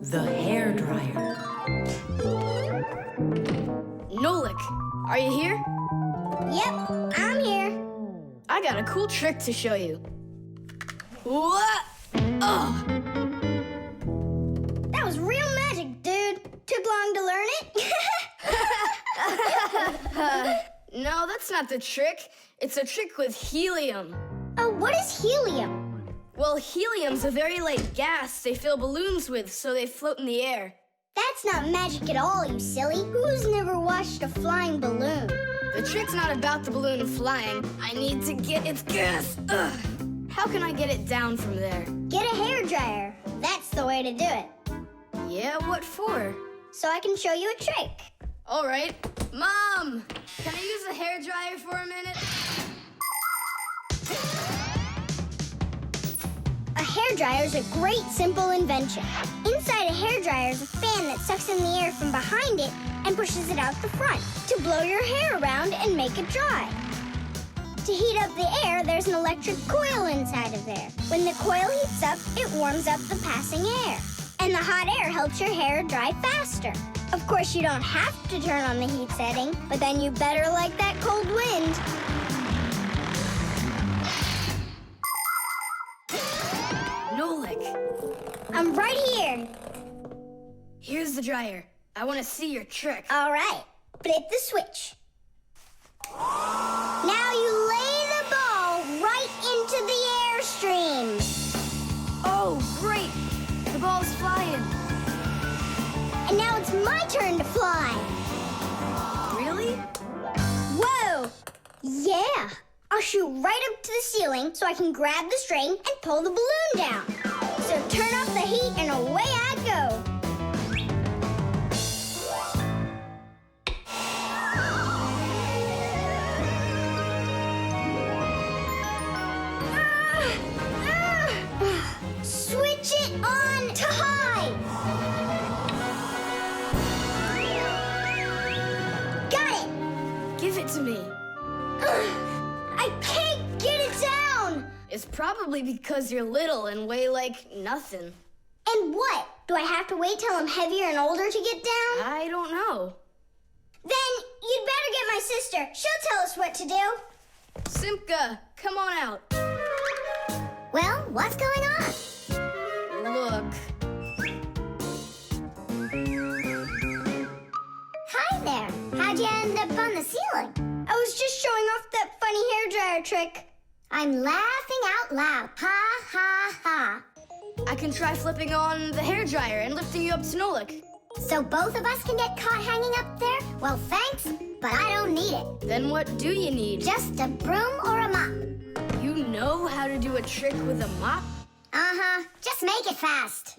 The hairdryer. Nolik, are you here? Yep, I'm here. I got a cool trick to show you. What? Oh! That was real magic, dude. Took long to learn it? No, that's not the trick. It's a trick with helium. Oh, what is helium? Well, helium's a very light gas they fill balloons with so they float in the air. That's not magic at all, you silly. Who's never watched a flying balloon? The trick's not about the balloon flying. I need to get its gas. Ugh. How can I get it down from there? Get a hairdryer. That's the way to do it. Yeah, what for? So I can show you a trick. All right. Mom, can I use the hairdryer for a minute? A hairdryer is a great, simple invention. Inside a hairdryer is a fan that sucks in the air from behind it and pushes it out the front to blow your hair around and make it dry. To heat up the air, there's an electric coil inside of there. When the coil heats up, it warms up the passing air. And the hot air helps your hair dry faster. Of course, you don't have to turn on the heat setting, but then you better like that cold wind. Nolik, I'm right here. here's the dryer. I want to see your trick. All right, flip the switch. Now you lay the ball right into the airstream. Oh, great! The ball's flying. And now it's my turn to fly. Really? Whoa! Yeah! I'll shoot right up to the ceiling so I can grab the string and pull the balloon down. So turn off the heat and away I go. Switch it on to high. Got it. Give it to me. I can't get it down. It's probably because you're little and weigh like nothing. And what? Do I have to wait till I'm heavier and older to get down? I don't know. Then you'd better get my sister. She'll tell us what to do. Simka, come on out. Well, what's going on? Look. Hi there. How'd you end up on the ceiling? I was just showing off that funny hairdryer trick. I'm laughing out loud. Ha, ha, ha. I can try flipping on the hairdryer and lifting you up to Nolik. So both of us can get caught hanging up there? Well, thanks, but I don't need it. Then what do you need? Just a broom or a mop. You know how to do a trick with a mop? Uh-huh. Just make it fast.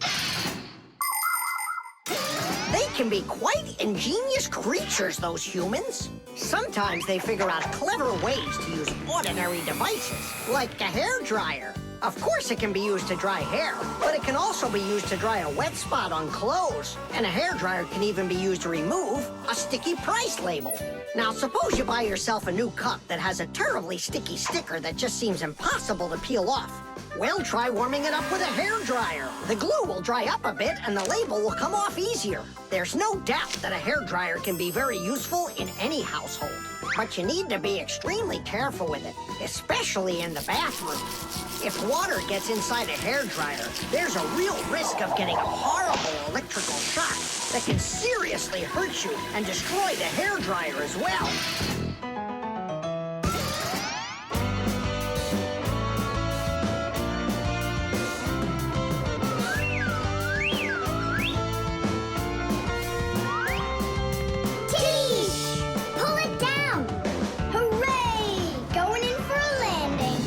They can be quite ingenious creatures, those humans. Sometimes they figure out clever ways to use ordinary devices, like a hairdryer. Of course it can be used to dry hair, but it can also be used to dry a wet spot on clothes. And a hairdryer can even be used to remove a sticky price label. Now, suppose you buy yourself a new cup that has a terribly sticky sticker that just seems impossible to peel off. Well, try warming it up with a hairdryer. The glue will dry up a bit and the label will come off easier. There's no doubt that a hairdryer can be very useful in any household. But you need to be extremely careful with it, especially in the bathroom. If water gets inside a hairdryer, there's a real risk of getting a horrible electrical shock that can seriously hurt you and destroy the hairdryer as well. Pull it down! Hooray! Going in for a landing.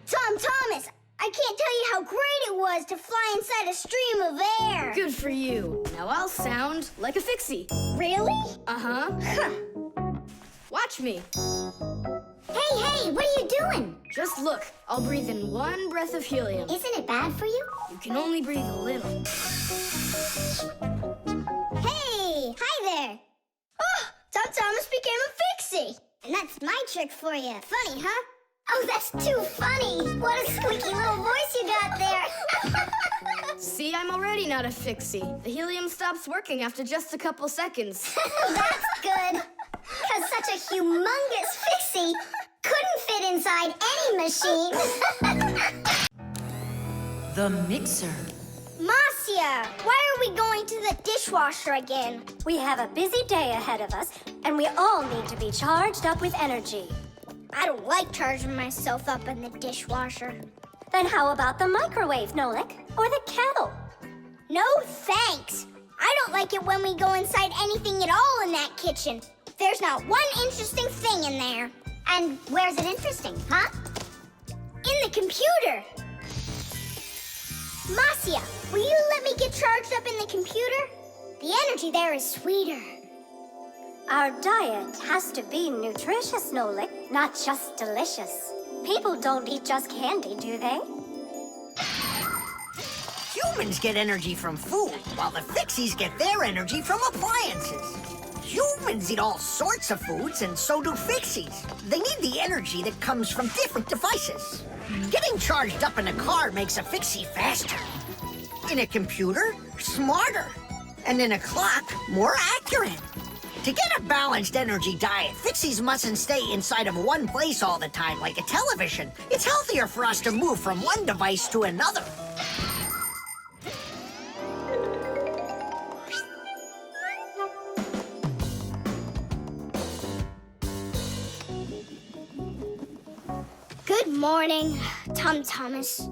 Tom Thomas, I can't tell you how great it was to fly inside a stream of air. Good for you. Now I'll sound like a Fixie. Really? Uh-huh. Huh. Watch me. Hey, what are you doing? Just look. I'll breathe in one breath of helium. Isn't it bad for you? You can only breathe a little. Hey, hi there. Oh, Tom Thomas became a Fixie. And that's my trick for you. Funny, huh? Oh, that's too funny. What a squeaky little voice you got there. I'm already not a Fixie. The helium stops working after just a couple seconds. That's good. Because such a humongous Fixie couldn't fit inside any machine. The mixer. Marcia, why are we going to the dishwasher again? We have a busy day ahead of us, and we all need to be charged up with energy. I don't like charging myself up in the dishwasher. Then how about the microwave, Nolik? Or the kettle? No thanks. I don't like it when we go inside anything at all in that kitchen. There's not one interesting thing in there. And where's it interesting, huh? In the computer. Marcia, will you let me get charged up in the computer? The energy there is sweeter. Our diet has to be nutritious, Nolik, not just delicious. People don't eat just candy, do they? Humans get energy from food, while the Fixies get their energy from appliances. Humans eat all sorts of foods, and so do Fixies. They need the energy that comes from different devices. Getting charged up in a car makes a Fixie faster. In a computer, smarter. And in a clock, more accurate. To get a balanced energy diet, Fixies mustn't stay inside of one place all the time like a television. It's healthier for us to move from one device to another. Good morning, Thomas.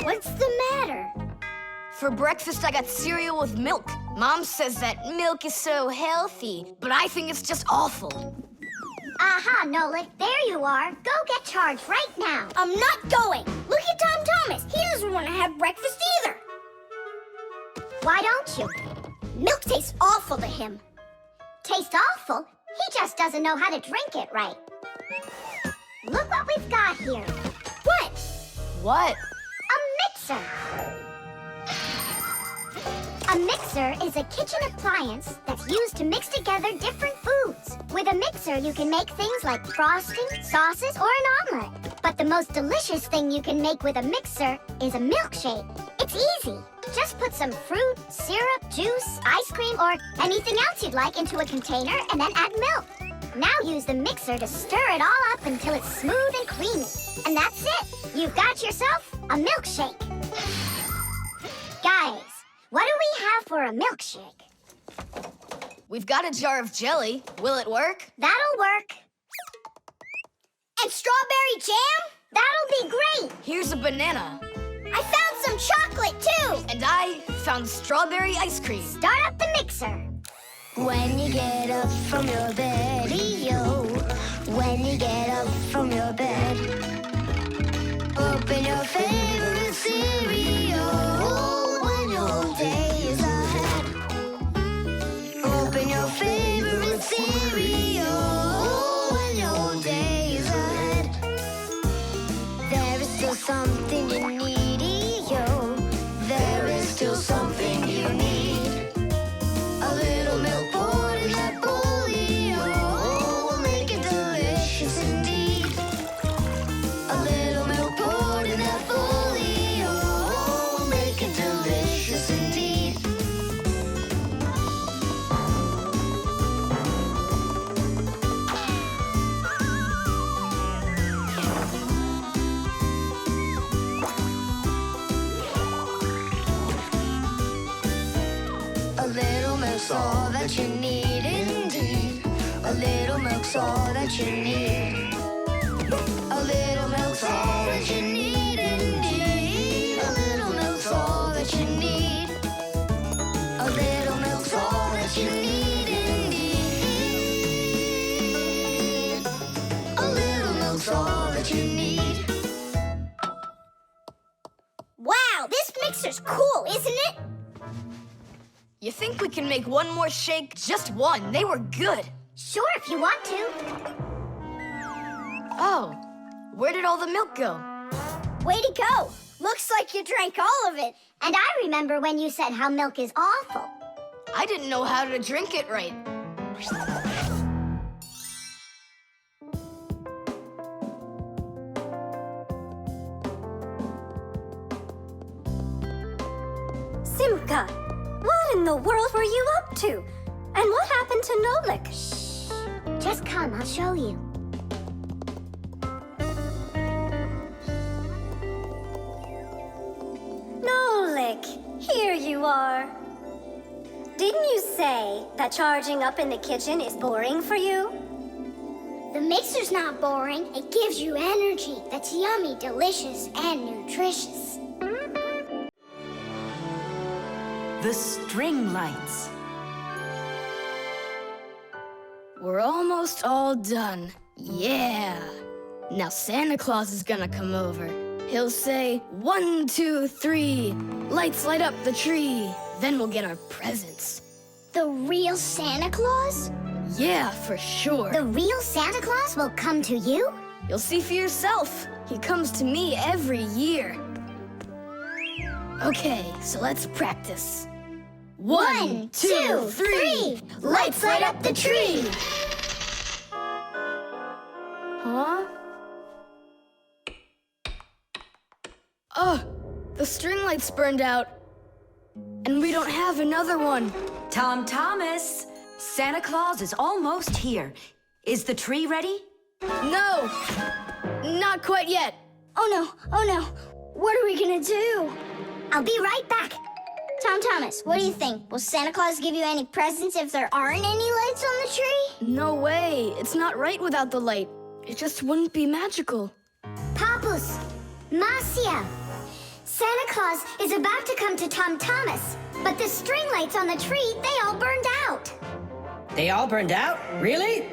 What's the matter? For breakfast, I got cereal with milk. Mom says that milk is so healthy, but I think it's just awful. Aha, Nolik, there you are. Go get charged right now. I'm not going. Look at Thomas. He doesn't want to have breakfast either. Why don't you? Milk tastes awful to him. Taste awful? He just doesn't know how to drink it right. Look what we've got here. What? What? A mixer. A mixer is a kitchen appliance that's used to mix together different foods. With a mixer, you can make things like frosting, sauces, or an omelet. But the most delicious thing you can make with a mixer is a milkshake. It's easy. Just put some fruit, syrup, juice, ice cream, or anything else you'd like into a container and then add milk. Now use the mixer to stir it all up until it's smooth and creamy. And that's it. You've got yourself a milkshake. Guys, what do we have for a milkshake? We've got a jar of jelly. Will it work? That'll work. And strawberry jam? That'll be great. Here's a banana. I found some chocolate, too. And I found strawberry ice cream. Start up the mixer. When you get up from your bed, yo. When you get up from your bed, open your favorite cereal when your day is ahead. Open your favorite cereal when your day is ahead. There is still something you need, yo. There is still something you need. A little milk poured in that bowl, yo, will make it delicious indeed. A little milk poured in that bowl, yo, will make it delicious indeed. A little milk's all that you need indeed. A little milk's all that you need. A little milk's all that you need indeed. A little milk's all that you need. A little milk's all that you need indeed. A little milk's all that you need. Wow, this mixer's cool, isn't it? You think we can make one more shake? Just one. They were good. Sure, if you want to. Oh, where did all the milk go? Way to go. Looks like you drank all of it. And I remember when you said how milk is awful. I didn't know how to drink it right. Simka, what in the world were you up to? And what happened to Nolik? Just come, I'll show you. Nolik, here you are. Didn't you say that charging up in the kitchen is boring for you? The mixer's not boring. It gives you energy that's yummy, delicious, and nutritious. The StringLights. We're almost all done. Yeah. Now Santa Claus is gonna come over. He'll say, 1, 2, 3, lights light up the tree. Then we'll get our presents. The real Santa Claus? Yeah, for sure. The real Santa Claus will come to you? You'll see for yourself. He comes to me every year. Okay, so let's practice. 1, 2, 3, lights light up the tree. Huh? Oh, the string lights burned out. And we don't have another one. Tom Thomas, Santa Claus is almost here. Is the tree ready? No, not quite yet. Oh no. What are we gonna do? I'll be right back. Tom Thomas, what do you think? Will Santa Claus give you any presents if there aren't any lights on the tree? No way, it's not right without the light. It just wouldn't be magical. Papus, Marcia, Santa Claus is about to come to Tom Thomas, but the string lights on the tree, they all burned out. They all burned out? Really?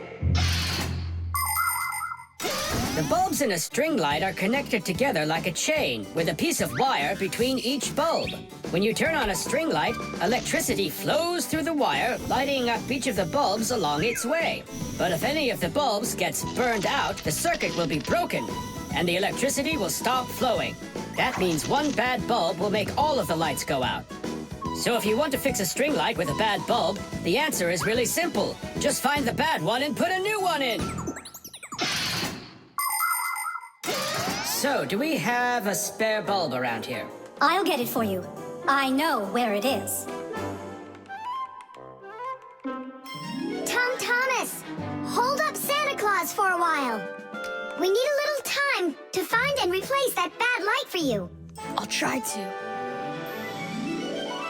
The bulbs in a string light are connected together like a chain with a piece of wire between each bulb. When you turn on a string light, electricity flows through the wire, lighting up each of the bulbs along its way. But if any of the bulbs gets burned out, the circuit will be broken, and the electricity will stop flowing. That means one bad bulb will make all of the lights go out. So if you want to fix a string light with a bad bulb, the answer is really simple. Just find the bad one and put a new one in. So, do we have a spare bulb around here? I'll get it for you. I know where it is. Tom Thomas, hold up Santa Claus for a while. We need a little time to find and replace that bad light for you. I'll try to.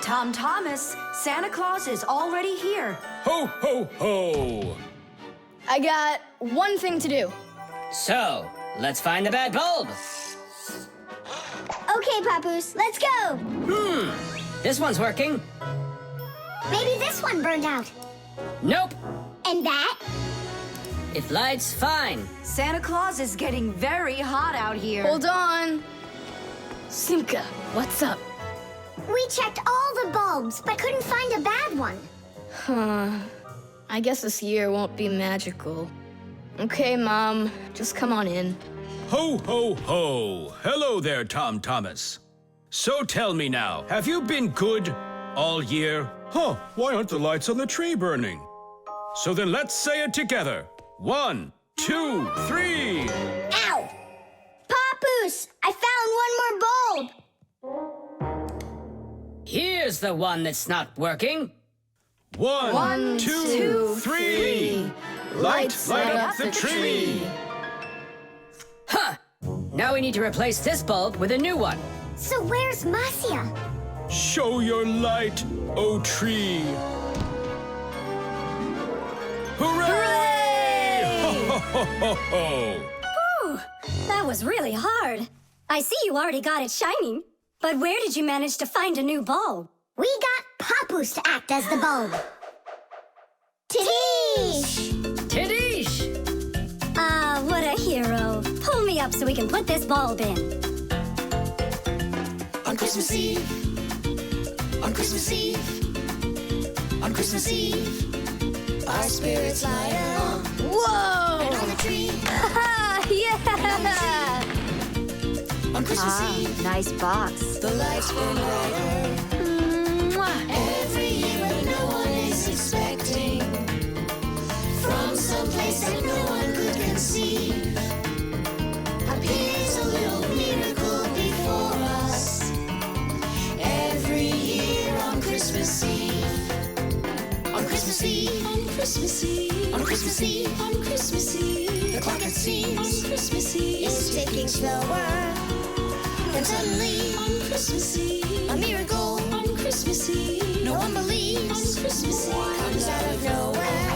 Tom Thomas, Santa Claus is already here. Ho, ho, ho! I got one thing to do. So, let's find the bad bulb. Okay, Papoose, let's go. This one's working. Maybe this one burned out. Nope. And that? It lights fine. Santa Claus is getting very hot out here. Hold on. Simka, what's up? We checked all the bulbs, but couldn't find a bad one. I guess this year won't be magical. Okay, Mom, just come on in. Ho, ho, ho! Hello there, Tom Thomas. So tell me now, have you been good all year? Huh, why aren't the lights on the tree burning? So then let's say it together. 1, 2, 3. Ow! Papoose, I found one more bulb. Here's the one that's not working. 1, 2, 3. Light up the tree. Huh! Now we need to replace this bulb with a new one. So where's Marcia? Show your light, O tree. Hooray! Ho, ho, ho, ho. Whew, that was really hard. I see you already got it shining. But where did you manage to find a new bulb? We got Papoose to act as the bulb. Tidish! Tidish! Ah, what a hero. Pull me up so we can put this bulb in. On Christmas Eve, on Christmas Eve, on Christmas Eve, our spirits light up. Whoa! And on the tree, Yeah! on Christmas Eve, Nice box. the lights burn brighter. Every year when no one is expecting, from some place that no one could conceive, appears a little miracle before us. Every year Christmas Eve, on Christmas Eve, on Christmas Eve, the clock it seems on Christmas Eve is ticking slower. Then suddenly, on Christmas Eve, a miracle on Christmas Eve, no one believes on Christmas Eve comes out of nowhere.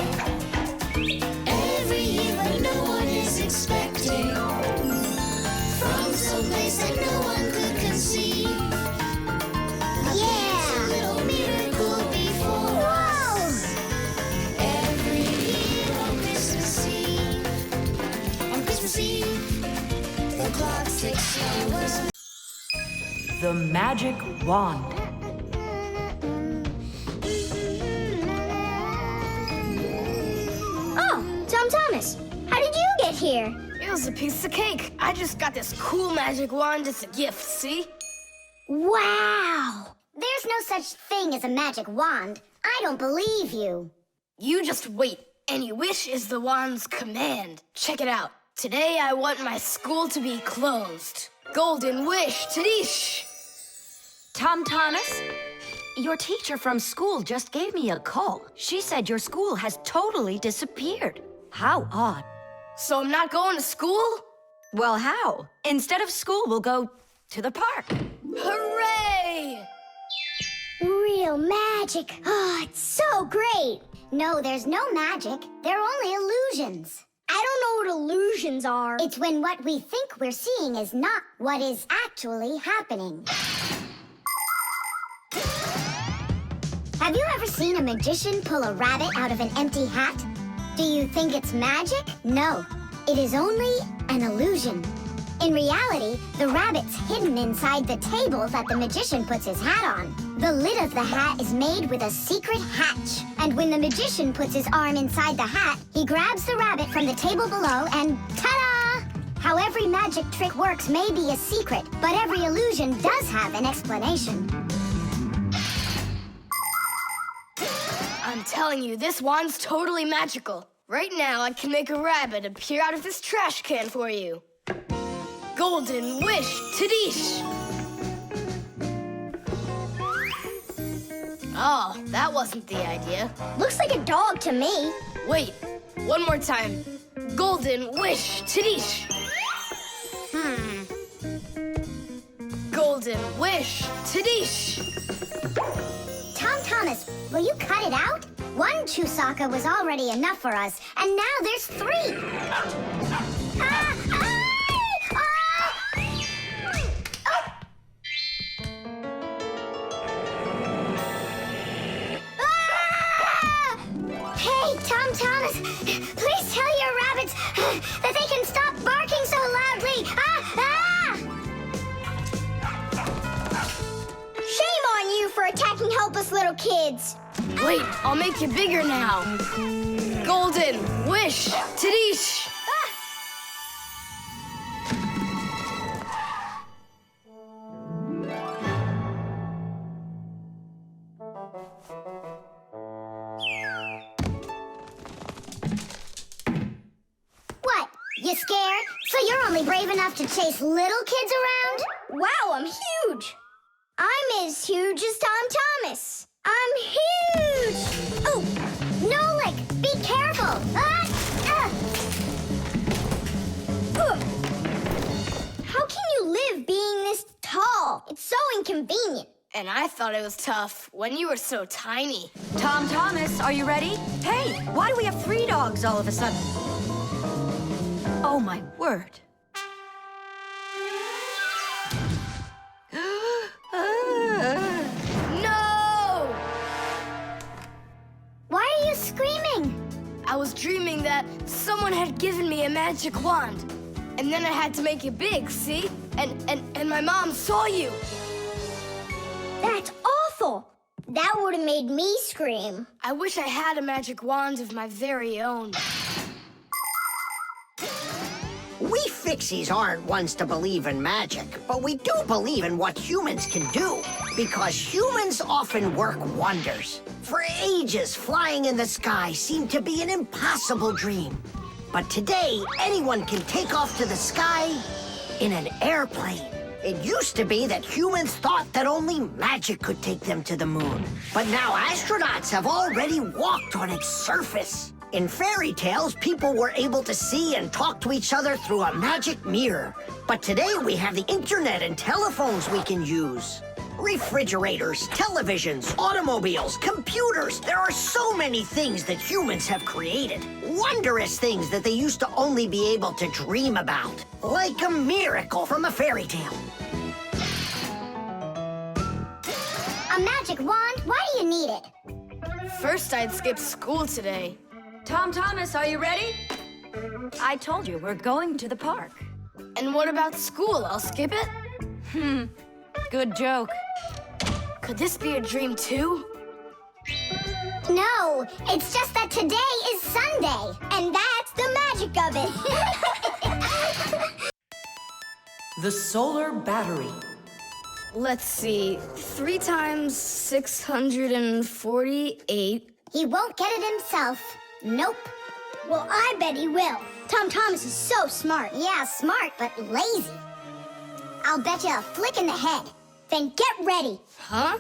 Every year when no one is expecting, from someplace that no one could conceive. Yeah! A little miracle before us. Every year on Christmas Eve, the clock ticks slower. The magic wand. Oh, Tom Thomas, how did you get here? It was a piece of cake. I just got this cool magic wand as a gift, see? Wow! There's no such thing as a magic wand. I don't believe you. You just wait. Any wish is the wand's command. Check it out. Today I want my school to be closed. Golden wish, Tadish! Tom Thomas, your teacher from school just gave me a call. She said your school has totally disappeared. How odd. So I'm not going to school? Well, how? Instead of school, we'll go to the park. Hooray! Real magic. Oh, it's so great. No, there's no magic. They're only illusions. I don't know what illusions are. It's when what we think we're seeing is not what is actually happening. Have you ever seen a magician pull a rabbit out of an empty hat? Do you think it's magic? No, it is only an illusion. In reality, the rabbit's hidden inside the table that the magician puts his hat on. The lid of the hat is made with a secret hatch. And when the magician puts his arm inside the hat, he grabs the rabbit from the table below and ta-da! How every magic trick works may be a secret, but every illusion does have an explanation. I'm telling you, this wand's totally magical. Right now, I can make a rabbit appear out of this trash can for you. Golden wish, Tadish! Oh, that wasn't the idea. Looks like a dog to me. Wait, one more time. Golden wish, Tadish! Golden wish, Tadish! Tom Thomas, will you cut it out? One Chusaka was already enough for us, and now there's 3. Hey, Tom Thomas, please tell your rabbits that they can stop barking so loudly. Shame on you for attacking helpless little kids. Wait, I'll make you bigger now. Golden wish, Tadish! What? You scared? So you're only brave enough to chase little kids around? Wow, I'm huge. I'm as huge as Tom Thomas. I'm huge! Oh, Nolik, be careful! How can you live being this tall? It's so inconvenient. And I thought it was tough when you were so tiny. Tom Thomas, are you ready? Hey, why do we have 3 dogs all of a sudden? Oh, my word. No! Why are you screaming? I was dreaming that someone had given me a magic wand. And then I had to make it big, see? And my mom saw you. That's awful. That would have made me scream. I wish I had a magic wand of my very own. We Fixies aren't ones to believe in magic, but we do believe in what humans can do. Because humans often work wonders. For ages, flying in the sky seemed to be an impossible dream. But today, anyone can take off to the sky in an airplane. It used to be that humans thought that only magic could take them to the moon. But now astronauts have already walked on its surface. In fairy tales, people were able to see and talk to each other through a magic mirror. But today we have the internet and telephones we can use. Refrigerators, televisions, automobiles, computers. There are so many things that humans have created. Wondrous things that they used to only be able to dream about. Like a miracle from a fairy tale. A magic wand? Why do you need it? First, I'd skip school today. Tom Thomas, are you ready? I told you, we're going to the park. And what about school? I'll skip it? Good joke. Could this be a dream too? No, it's just that today is Sunday, and that's the magic of it. The solar battery. Let's see. 3 times 648. He won't get it himself. Nope. Well, I bet he will. Tom Thomas is so smart. Yeah, smart, but lazy. I'll bet you a flick in the head. Then get ready. Huh?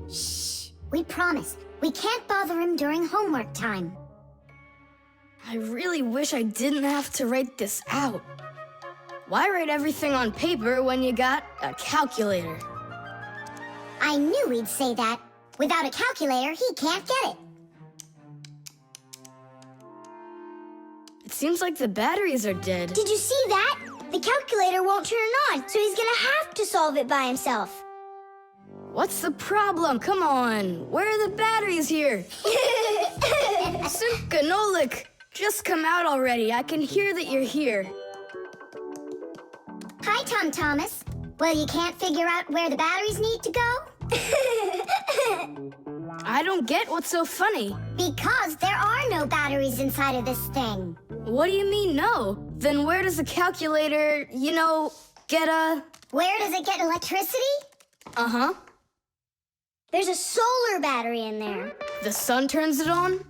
Shh. We promise. We can't bother him during homework time. I really wish I didn't have to write this out. Why write everything on paper when you got a calculator? I knew he'd say that. Without a calculator, he can't get it. It seems like the batteries are dead. Did you see that? The calculator won't turn on, so he's gonna have to solve it by himself. What's the problem? Come on. Where are the batteries here? Simka and Nolik, just come out already. I can hear that you're here. Hi, Tom Thomas. Well, you can't figure out where the batteries need to go? I don't get what's so funny. Because there are no batteries inside of this thing. What do you mean, no? Then where does the calculator, get a... Where does it get electricity? Uh-huh. There's a solar battery in there. The sun turns it on?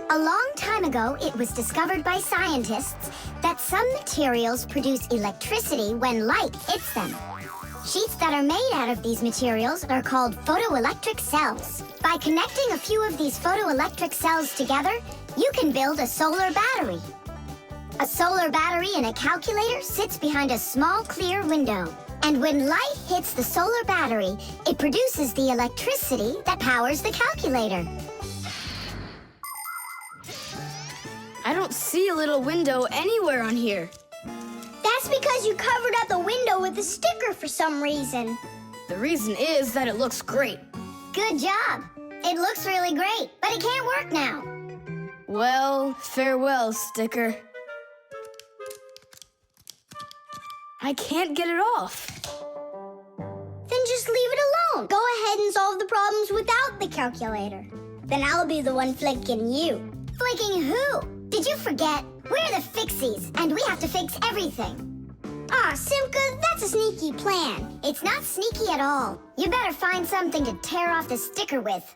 A long time ago, it was discovered by scientists that some materials produce electricity when light hits them. Sheets that are made out of these materials are called photoelectric cells. By connecting a few of these photoelectric cells together, you can build a solar battery. A solar battery in a calculator sits behind a small clear window. And when light hits the solar battery, it produces the electricity that powers the calculator. I don't see a little window anywhere on here. That's because you covered up the window with a sticker for some reason. The reason is that it looks great. Good job. It looks really great, but it can't work now. Well, farewell, sticker. I can't get it off. Then just leave it alone. Go ahead and solve the problems without the calculator. Then I'll be the one flicking you. Flicking who? Did you forget? We're the Fixies, and we have to fix everything. Ah, Simka, that's a sneaky plan. It's not sneaky at all. You better find something to tear off the sticker with.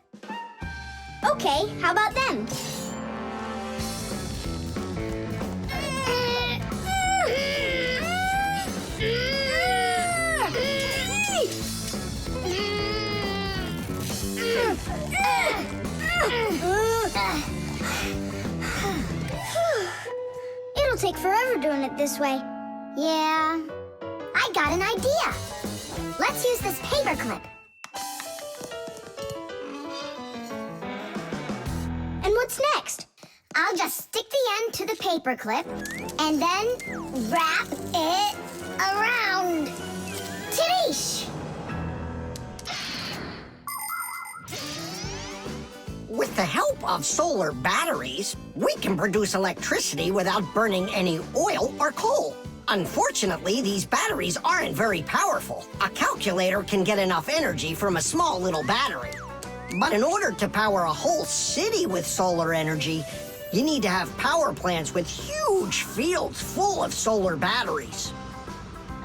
Okay, how about them? It'll take forever doing it this way. Yeah, I got an idea. Let's use this paper clip. And what's next? I'll just stick the end to the paper clip and then wrap it around. Tidish! With the help of solar batteries, we can produce electricity without burning any oil or coal. Unfortunately, these batteries aren't very powerful. A calculator can get enough energy from a small little battery. But in order to power a whole city with solar energy, you need to have power plants with huge fields full of solar batteries.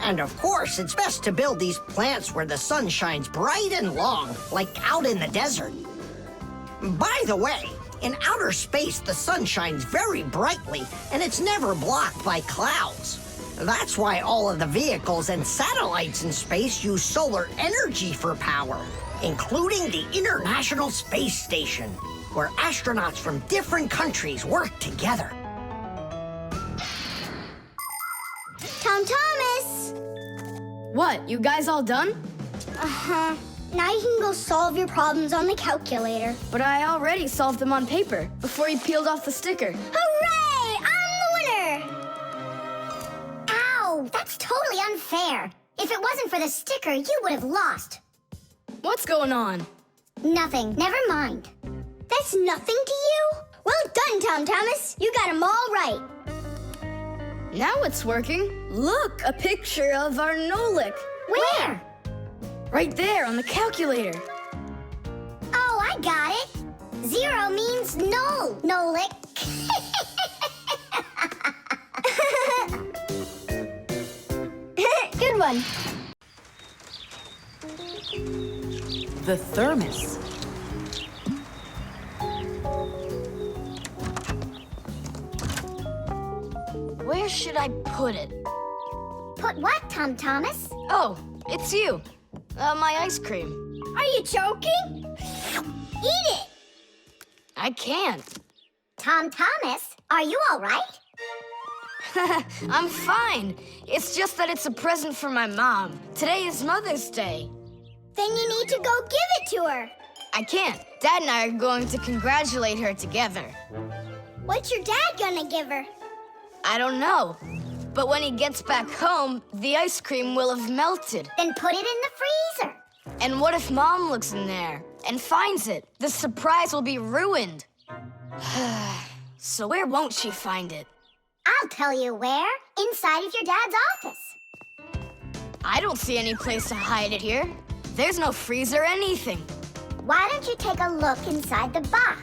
And of course, it's best to build these plants where the sun shines bright and long, like out in the desert. By the way, in outer space, the sun shines very brightly, and it's never blocked by clouds. That's why all of the vehicles and satellites in space use solar energy for power, including the International Space Station. where astronauts from different countries work together. Tom Thomas! What, you guys all done? Uh-huh. Now you can go solve your problems on the calculator. But I already solved them on paper before you peeled off the sticker. Hooray! I'm the winner! Ow! That's totally unfair. If it wasn't for the sticker, you would have lost. What's going on? Nothing. Never mind. That's nothing to you? Well done, Tom Thomas. You got them all right. Now it's working. Look, a picture of our Nolik. Where? Right there on the calculator. Oh, I got it. 0 means null, Nolik. Good one. The thermos. Where should I put it? Put what, Tom Thomas? Oh, it's you. My ice cream. Are you joking? Eat it. I can't. Tom Thomas, are you all right? I'm fine. It's just that it's a present for my mom. Today is Mother's Day. Then you need to go give it to her. I can't. Dad and I are going to congratulate her together. What's your dad gonna give her? I don't know. But when he gets back home, the ice cream will have melted. Then put it in the freezer. And what if Mom looks in there and finds it? The surprise will be ruined. So where won't she find it? I'll tell you where. Inside of your dad's office. I don't see any place to hide it here. There's no freezer or anything. Why don't you take a look inside the box?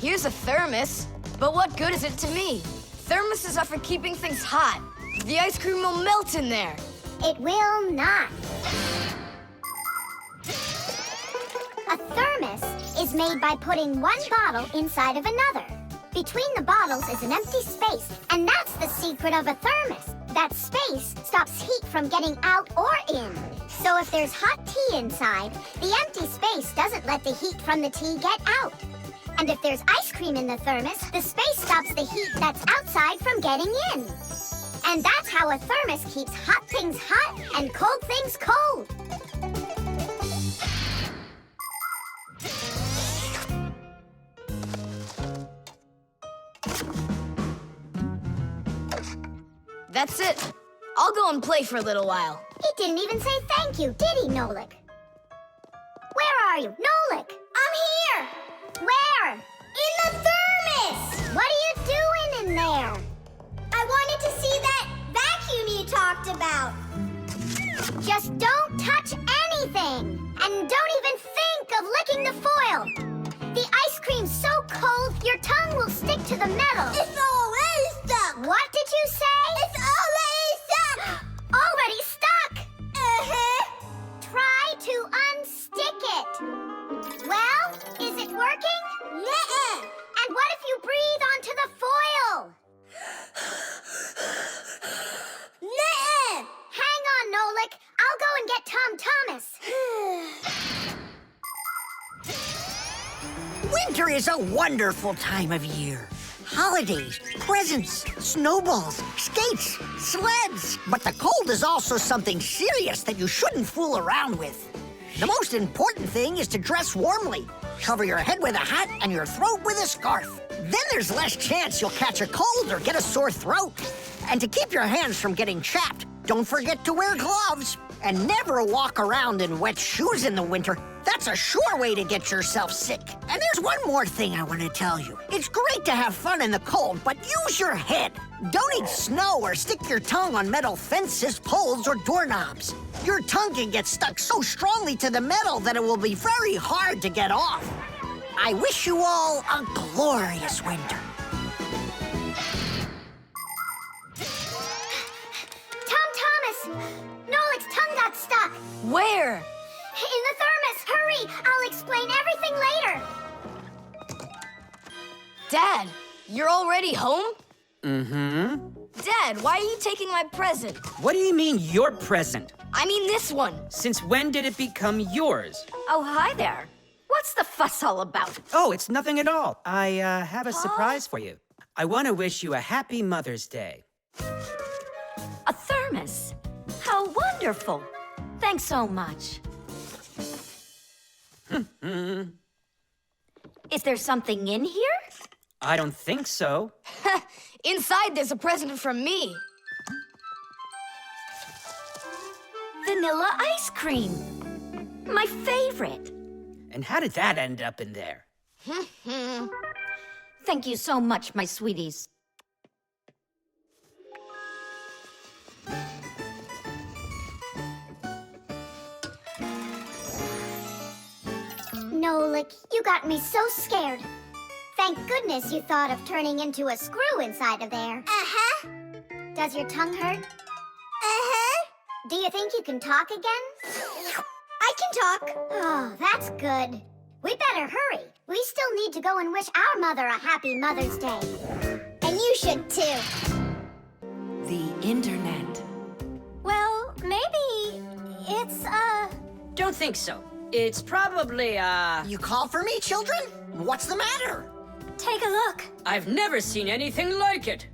Here's a thermos, but what good is it to me? Thermoses are for keeping things hot. The ice cream will melt in there. It will not. A thermos is made by putting one bottle inside of another. Between the bottles is an empty space, and that's the secret of a thermos. That space stops heat from getting out or in. So if there's hot tea inside, the empty space doesn't let the heat from the tea get out. And if there's ice cream in the thermos, the space stops the heat that's outside from getting in. And that's how a thermos keeps hot things hot and cold things cold. That's it. I'll go and play for a little while. He didn't even say thank you, did he, Nolik? Where are you? Nolik! I'm here! Where? In the thermos! What are you doing in there? I wanted to see that vacuum you talked about. Just don't touch anything. And don't even think of licking the foil. The ice cream's so cold, your tongue will stick to the metal. It's already stuck. What did you say? It's already stuck. Already stuck? Uh-huh. Try to unstick it. Well, is it working? Nuh-uh. And what if you breathe onto the foil? Nuh-uh. Hang on, Nolik. I'll go and get Tom Thomas. Winter is a wonderful time of year. Holidays, presents, snowballs, skates, sleds. But the cold is also something serious that you shouldn't fool around with. The most important thing is to dress warmly. Cover your head with a hat and your throat with a scarf. Then there's less chance you'll catch a cold or get a sore throat. And to keep your hands from getting chapped, don't forget to wear gloves. And never walk around in wet shoes in the winter. That's a sure way to get yourself sick. And there's one more thing I want to tell you. It's great to have fun in the cold, but use your head. Don't eat snow or stick your tongue on metal fences, poles, or doorknobs. Your tongue can get stuck so strongly to the metal that it will be very hard to get off. I wish you all a glorious winter. Tom Thomas! Nolik's tongue got stuck. Where? In the thermos. Hurry! I'll explain everything later. Dad, you're already home? Dad, why are you taking my present? What do you mean, your present? I mean this one. Since when did it become yours? Oh, hi there. What's the fuss all about? Oh, it's nothing at all. I have a surprise for you. I want to wish you a happy Mother's Day. A thermos. How wonderful. Thanks so much. Is there something in here? I don't think so. Inside there's a present from me. Vanilla ice cream. My favorite. And how did that end up in there? Thank you so much, my sweeties. Nolik, you got me so scared. Thank goodness you thought of turning into a screw inside of there. Uh-huh. Does your tongue hurt? Uh-huh. Do you think you can talk again? I can talk. Oh, that's good. We better hurry. We still need to go and wish our mother a happy Mother's Day. And you should too. The internet. Well, maybe it's, Don't think so. It's probably, You call for me, children? What's the matter? take a look. I've never seen anything like it.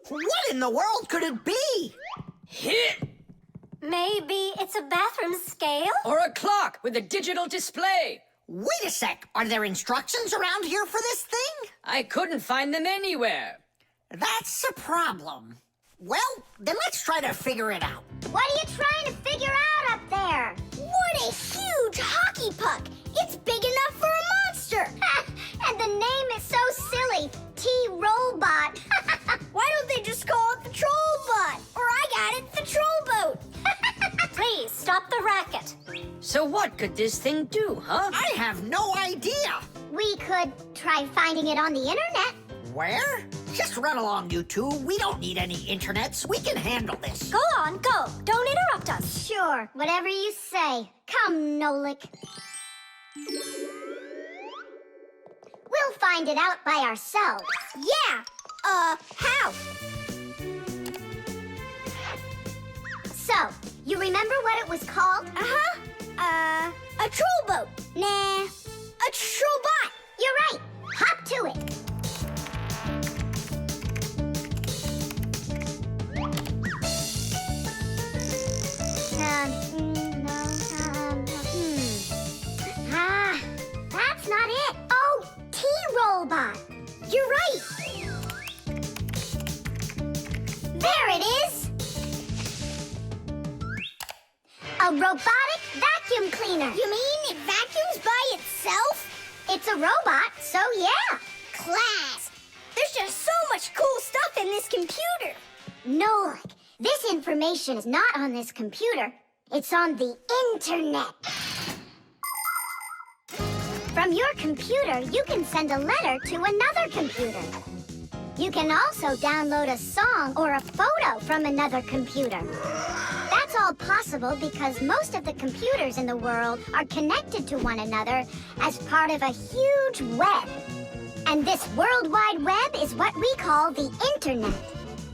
What in the world could it be? Hit! Maybe it's a bathroom scale? Or a clock with a digital display. Wait a sec. Are there instructions around here for this thing? I couldn't find them anywhere. That's a problem. Well, then let's try to figure it out. What are you trying to figure out up there? What a huge hockey puck! It's big enough for a monster! And the name is so silly, T-Robot. Why don't they just call it the Trollbot? Or I got it, the Trollboat. Please, stop the racket. So what could this thing do, huh? I have no idea. We could try finding it on the internet. Where? Just run along, you two. We don't need any internets. We can handle this. Go on, go. Don't interrupt us. Sure, whatever you say. Come, Nolik. We'll find it out by ourselves. Yeah! How? So, you remember what it was called? A troll boat. Nah, a trollbot. You're right. Hop to it. That's not it. Oh, T-Robot. You're right. There it is. A robotic vacuum cleaner. You mean it vacuums by itself? It's a robot, so yeah. Class. There's just so much cool stuff in this computer. Nolik, this information is not on this computer. It's on the internet. From your computer, you can send a letter to another computer. You can also download a song or a photo from another computer. That's all possible because most of the computers in the world are connected to one another as part of a huge web. And this World Wide Web is what we call the Internet.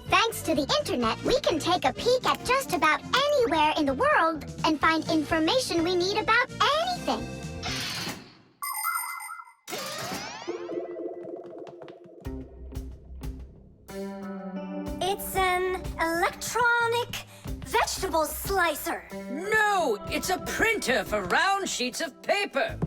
Thanks to the Internet, we can take a peek at just about anywhere in the world and find information we need about anything. It's an electronic vegetable slicer. No, it's a printer for round sheets of paper.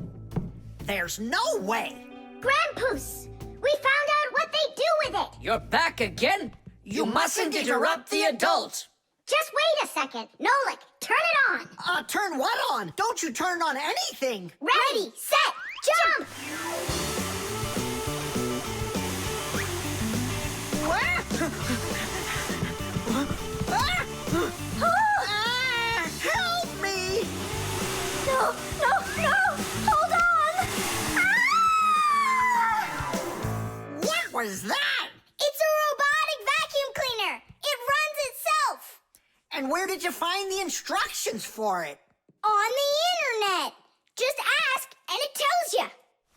There's no way. Grandpoos, we found out what they do with it. You're back again? You mustn't interrupt the adults. Just wait a second. Nolik, turn it on. Turn what on? Don't you turn on anything. Ready, set, jump! Help me! No, no, no! Hold on! What was that? It's a robotic vacuum cleaner. It runs itself. And where did you find the instructions for it? On the internet. Just ask, and it tells you.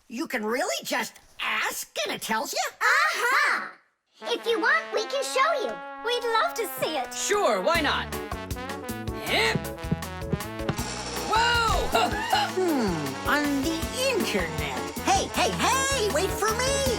You can really just ask and it tells you? Aha! If you want, we can show you. We'd love to see it. Sure, why not? Hip. Whoa! On the internet. Hey, hey, hey! Wait for me!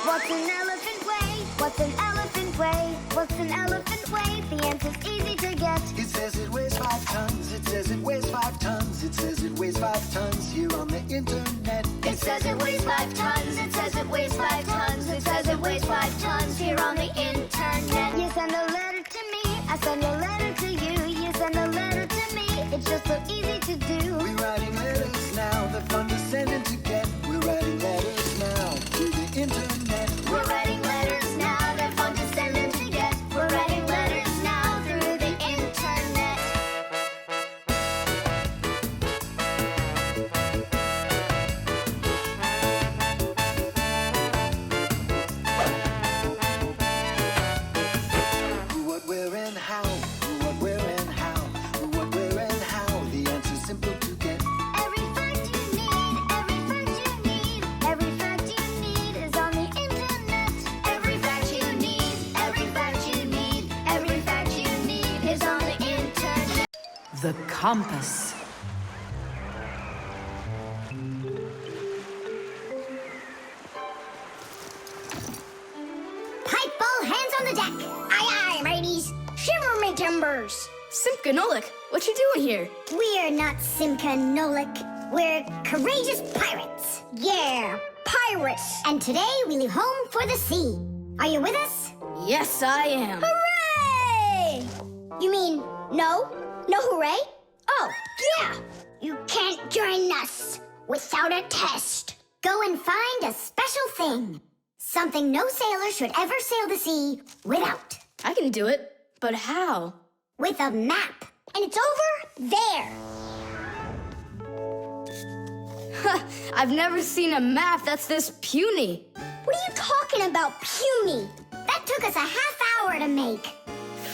What's an elephant weigh? What's an elephant weigh? What's an elephant weigh? The answer's easy to get. It says it weighs 5 tons. It says it weighs 5 tons. It says it weighs 5 tons here on the internet. It says it weighs 5 tons. It says it weighs 5 tons. It says it weighs 5 tons here on the internet. You send a letter to me. I send a letter to you. You send a letter to me. It's just so easy to do. We're writing letters now. They're fun to send and to get. We're writing letters now to the internet. We're writing letters now. They're fun to send and to get. We're writing letters now through the internet. Who, what, where, and how? Who, what, where, and how? Who, what, where, and how? The answer's simple to get. Every fact you need, every fact you need, every fact you need is on the internet. Every fact you need, every fact you need, every fact you need is on the internet. The compass. Pipe ball, hands on the deck. Aye, aye, mateys. Shiver me timbers. Simka and Nolik, what you doing here? We're not Simka and Nolik. We're courageous pirates. Yeah, pirates. And today we leave home for the sea. Are you with us? Yes, I am. Hooray! You mean no? No hooray? Oh, yeah. You can't join us without a test. Go and find a special thing. Something no sailor should ever sail the sea without. I can do it, but how? With a map. And it's over there. I've never seen a map that's this puny. What are you talking about, puny? That took us a half hour to make.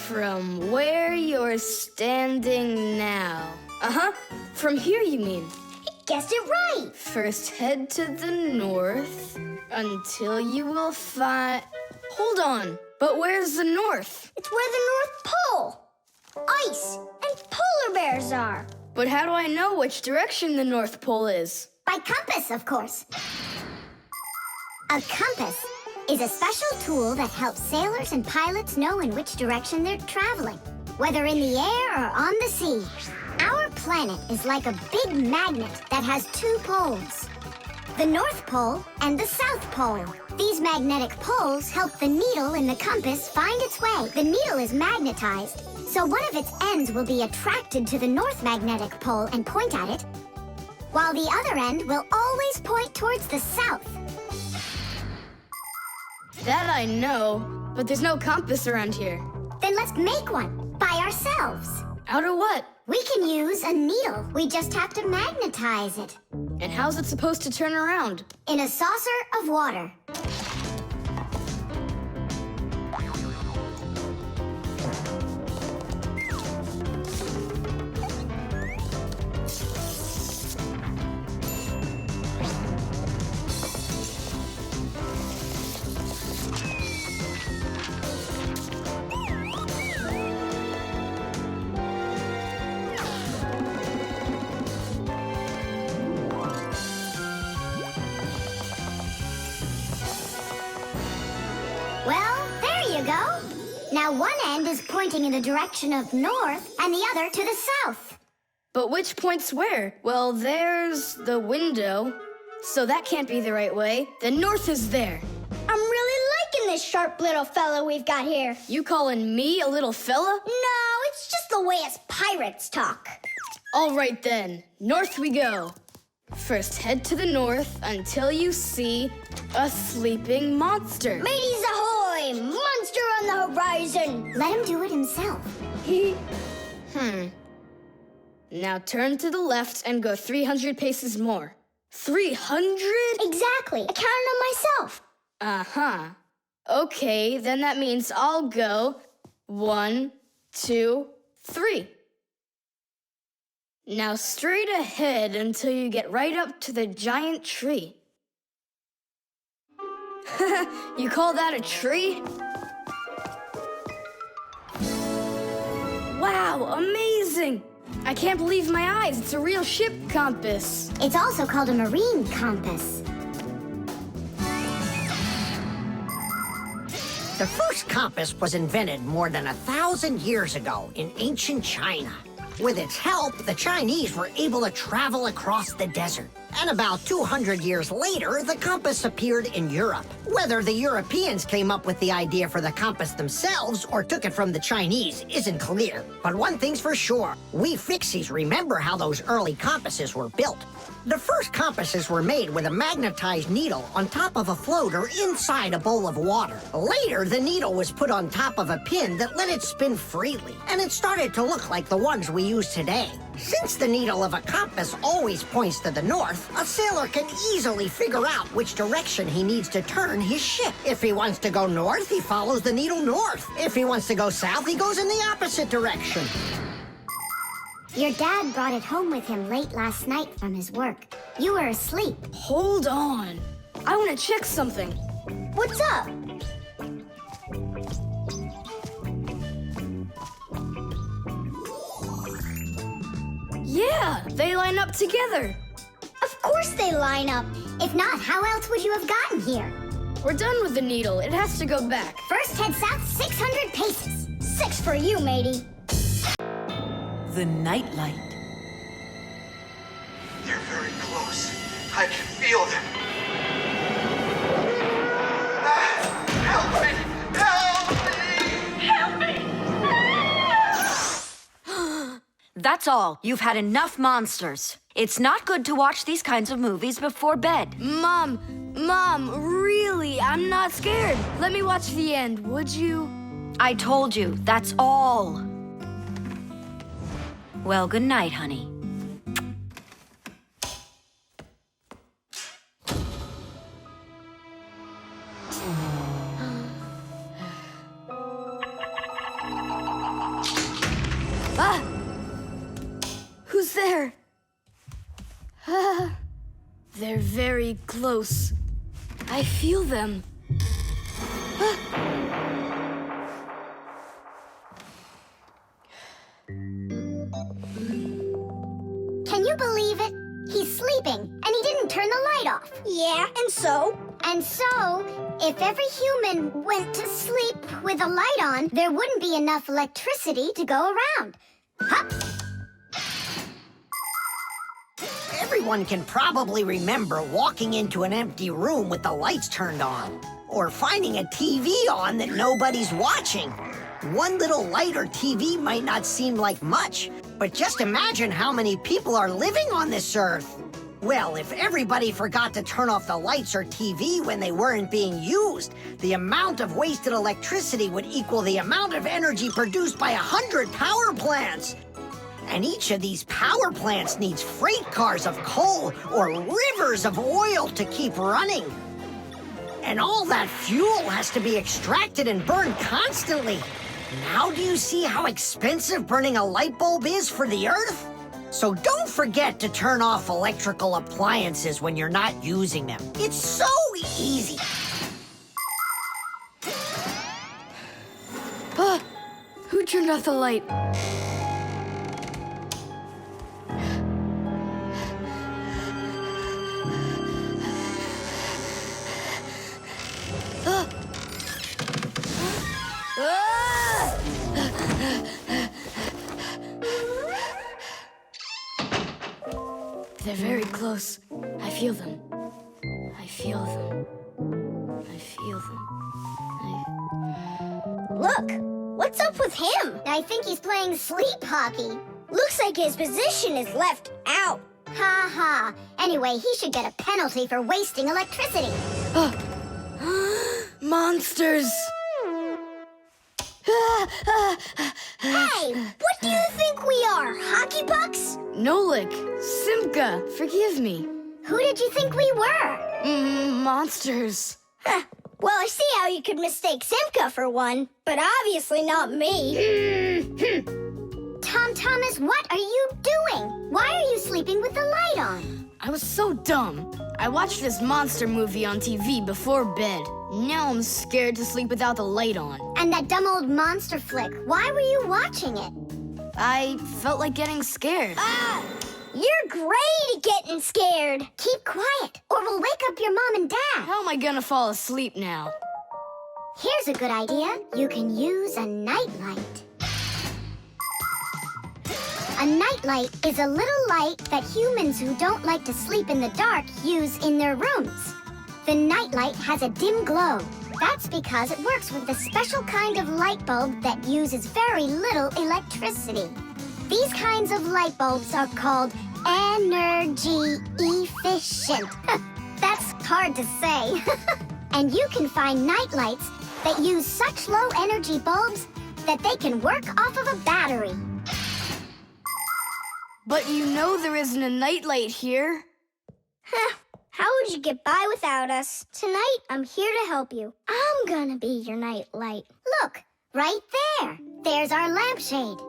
From where you're standing now. Uh-huh. From here, you mean? He guessed it right. First head to the north until you will find... Hold on. But where's the north? It's where the North Pole. Ice and polar bears are. But how do I know which direction the North Pole is? By compass, of course. A compass is a special tool that helps sailors and pilots know in which direction they're traveling, whether in the air or on the sea. Our planet is like a big magnet that has 2 poles, the North Pole and the South Pole. These magnetic poles help the needle in the compass find its way. The needle is magnetized, so one of its ends will be attracted to the North Magnetic Pole and point at it, while the other end will always point towards the south. That I know, but there's no compass around here. Then let's make one by ourselves. Out of what? We can use a needle. We just have to magnetize it. And how's it supposed to turn around? In a saucer of water. Well, there you go. Now one end is pointing in the direction of north and the other to the south. But which point's where? Well, there's the window. So that can't be the right way. The north is there. I'm really liking this sharp little fella we've got here. You calling me a little fella? No, it's just the way us pirates talk. All right then, north we go. First head to the north until you see a sleeping monster. Mateys ahoy! Monster on the horizon! Let him do it himself. Now turn to the left and go 300 paces more. 300? Exactly. I counted on myself. Uh-huh. Okay, then that means I'll go 1, 2, 3. Now straight ahead until you get right up to the giant tree. You call that a tree? Wow, amazing! I can't believe my eyes. It's a real ship compass. It's also called a marine compass. The first compass was invented more than 1,000 years ago in ancient China. With its help, the Chinese were able to travel across the desert. And about 200 years later, the compass appeared in Europe. Whether the Europeans came up with the idea for the compass themselves or took it from the Chinese isn't clear. But one thing's for sure, we Fixies remember how those early compasses were built. The first compasses were made with a magnetized needle on top of a floater inside a bowl of water. Later, the needle was put on top of a pin that let it spin freely, and it started to look like the ones we use today. Since the needle of a compass always points to the north, a sailor can easily figure out which direction he needs to turn his ship. If he wants to go north, he follows the needle north. If he wants to go south, he goes in the opposite direction. Your dad brought it home with him late last night from his work. You were asleep. Hold on. I want to check something. What's up? Yeah, they line up together. Of course they line up. If not, how else would you have gotten here? We're done with the needle. It has to go back. First head south 600 paces. 6 for you, matey. The nightlight. They're very close. I can feel them. Help me! Help me! Help me! That's all. You've had enough monsters. It's not good to watch these kinds of movies before bed. Mom, really, I'm not scared. Let me watch the end, would you? I told you, that's all. Well, good night, honey. Ah! Who's there? Ah, they're very close. I feel them. Ah. Can you believe it? He's sleeping, and he didn't turn the light off. Yeah, and so? And so, if every human went to sleep with a light on, there wouldn't be enough electricity to go around. Hup! Everyone can probably remember walking into an empty room with the lights turned on, or finding a TV on that nobody's watching. One little light or TV might not seem like much, but just imagine how many people are living on this earth. Well, if everybody forgot to turn off the lights or TV when they weren't being used, the amount of wasted electricity would equal the amount of energy produced by 100 power plants. And each of these power plants needs freight cars of coal or rivers of oil to keep running. And all that fuel has to be extracted and burned constantly. Now do you see how expensive burning a light bulb is for the Earth? So don't forget to turn off electrical appliances when you're not using them. It's so easy. Ah, who turned off the light? Ah. Ah! They're very close. I feel them. I feel them. I feel them. Look, what's up with him? I think he's playing sleep hockey. Looks like his position is left out. Ha ha. Anyway, he should get a penalty for wasting electricity. Monsters! Hey, what do you think we are, hockey pucks? Nolik, Simka, forgive me. Who did you think we were? Monsters. Well, I see how you could mistake Simka for one, but obviously not me. Tom Thomas, what are you doing? Why sleeping with the light on. I was so dumb. I watched this monster movie on TV before bed. Now I'm scared to sleep without the light on. And that dumb old monster flick, why were you watching it? I felt like getting scared. Ah! You're great at getting scared. Keep quiet, or we'll wake up your mom and dad. How am I gonna fall asleep now? Here's a good idea. You can use a nightlight. A nightlight is a little light that humans who don't like to sleep in the dark use in their rooms. The nightlight has a dim glow. That's because it works with a special kind of light bulb that uses very little electricity. These kinds of light bulbs are called energy efficient. That's hard to say. And you can find nightlights that use such low energy bulbs that they can work off of a battery. But you know there isn't a nightlight here. How would you get by without us? Tonight, I'm here to help you. I'm gonna be your nightlight. Look, right there. There's our lampshade.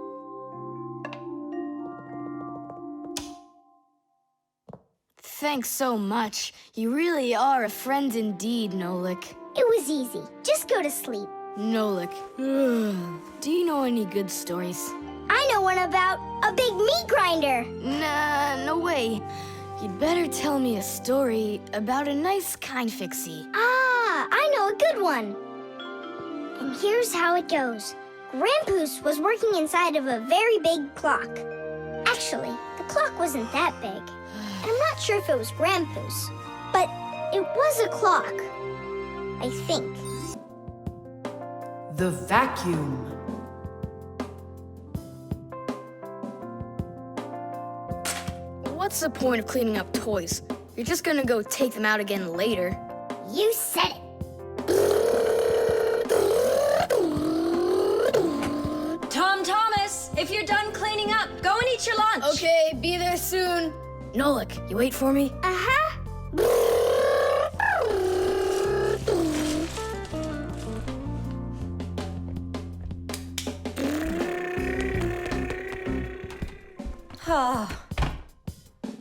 Thanks so much. You really are a friend indeed, Nolik. It was easy. Just go to sleep. Nolik, do you know any good stories? I know one about a big meat grinder. Nah, no way. You'd better tell me a story about a nice, kind Fixie. Ah, I know a good one. And here's how it goes. Grandpoos was working inside of a very big clock. Actually, the clock wasn't that big. And I'm not sure if it was Grandpoos, but it was a clock, I think. The vacuum. What's the point of cleaning up toys? You're just gonna go take them out again later. You said it. Thomas, if you're done cleaning up, go and eat your lunch. Okay, be there soon. Nolik, you wait for me? Uh-huh.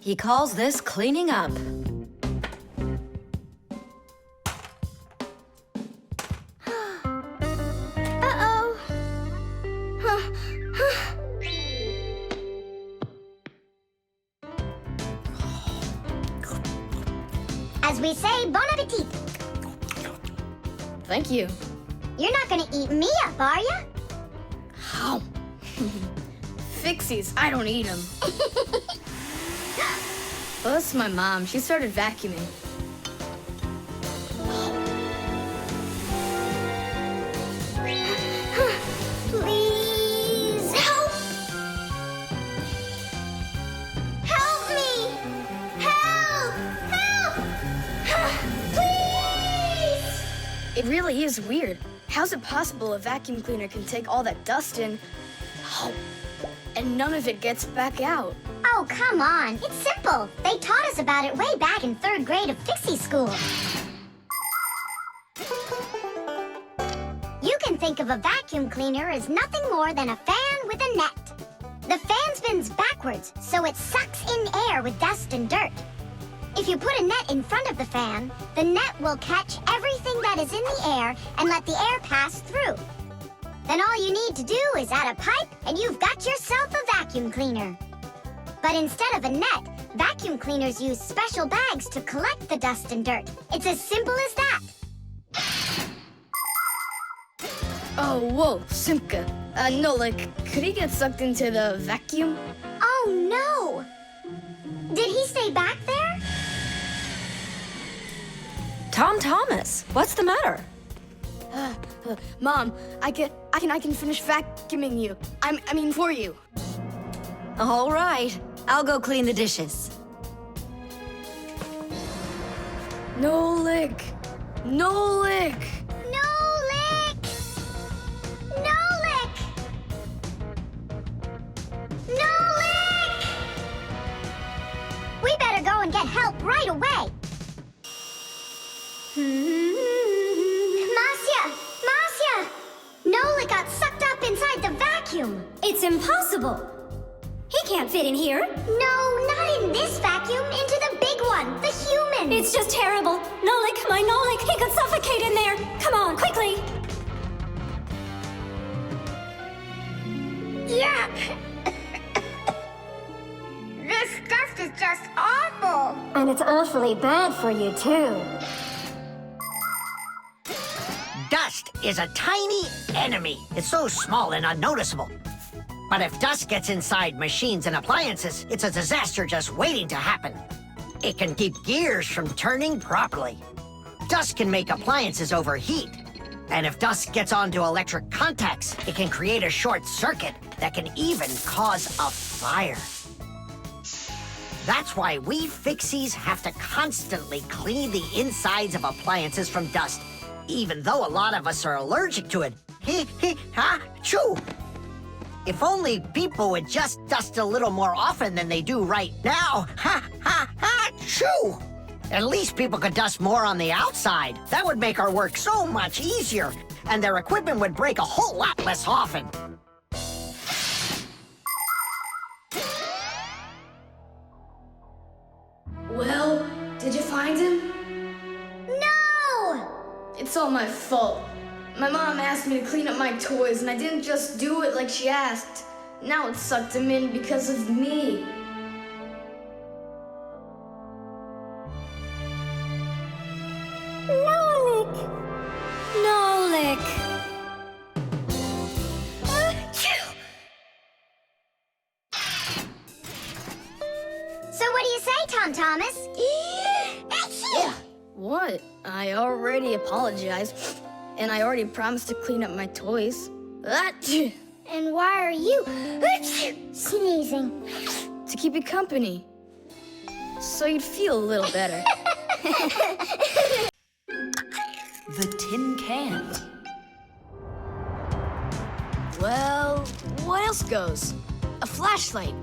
He calls this cleaning up. Uh-oh. As we say, bon appetit. Thank you. You're not gonna eat me up, are ya? How? Fixies, I don't eat them. Well, that's my mom. She started vacuuming. Please help! Help me! Help! Help! Please! It really is weird. How's it possible a vacuum cleaner can take all that dust in, and none of it gets back out? Oh, come on. It's simple. They taught us about it way back in 3rd grade of Fixie school. You can think of a vacuum cleaner as nothing more than a fan with a net. The fan spins backwards, so it sucks in air with dust and dirt. If you put a net in front of the fan, the net will catch everything that is in the air and let the air pass through. Then all you need to do is add a pipe and you've got yourself a vacuum cleaner. But instead of a net, vacuum cleaners use special bags to collect the dust and dirt. It's as simple as that. Oh, whoa, Simka. Nolik, could he get sucked into the vacuum? Oh, no! Did he stay back there? Thomas, what's the matter? Mom, I can finish vacuuming you. I mean for you. All right, I'll go clean the dishes. Nolik! Nolik! Nolik! Nolik! Nolik! We better go and get help right away. Masya! Nolik got sucked up inside the vacuum. It's impossible. He can't fit fit in here. No, not in this vacuum. Into the big one, the human. It's just terrible. Nolik, my Nolik, he could suffocate in there. Come on, quickly. Yuck. This stuff is just awful. And it's awfully bad for you, too. Dust is a tiny enemy. It's so small and unnoticeable. But if dust gets inside machines and appliances, it's a disaster just waiting to happen. It can keep gears from turning properly. Dust can make appliances overheat. And if dust gets onto electric contacts, it can create a short circuit that can even cause a fire. That's why we Fixies have to constantly clean the insides of appliances from dust, even though a lot of us are allergic to it. Choo! If only people would just dust a little more often than they do right now. Choo! At least people could dust more on the outside. That would make our work so much easier, and their equipment would break a whole lot less often. Well, did you find him? No! It's all my fault. My mom asked me to clean up my toys, and I didn't just do it like she asked. Now it sucked him in because of me. Nolik! Nolik! So what do you say, Tom Thomas? What? I already apologized, and I already promised to clean up my toys. And why are you sneezing? To keep you company, so you'd feel a little better. The tin can. Well, what else goes? A flashlight.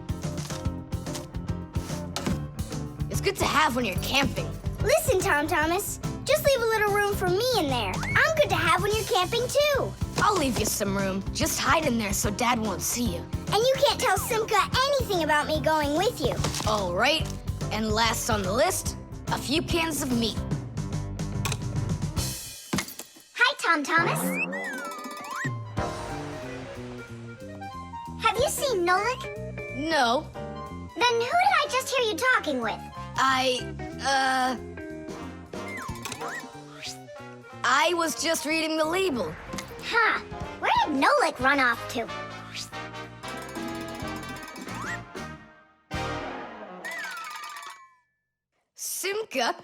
It's good to have when you're camping. Listen, Tom Thomas, just leave a little room for me in there. I'm good to have when you're camping, too. I'll leave you some room. Just hide in there so Dad won't see you. And you can't tell Simka anything about me going with you. All right. And last on the list, a few cans of meat. Hi, Tom Thomas. Have you seen Nolik? No. Then who did I just hear you talking with? I was just reading the label. Huh. Where did Nolik run off to? Simka,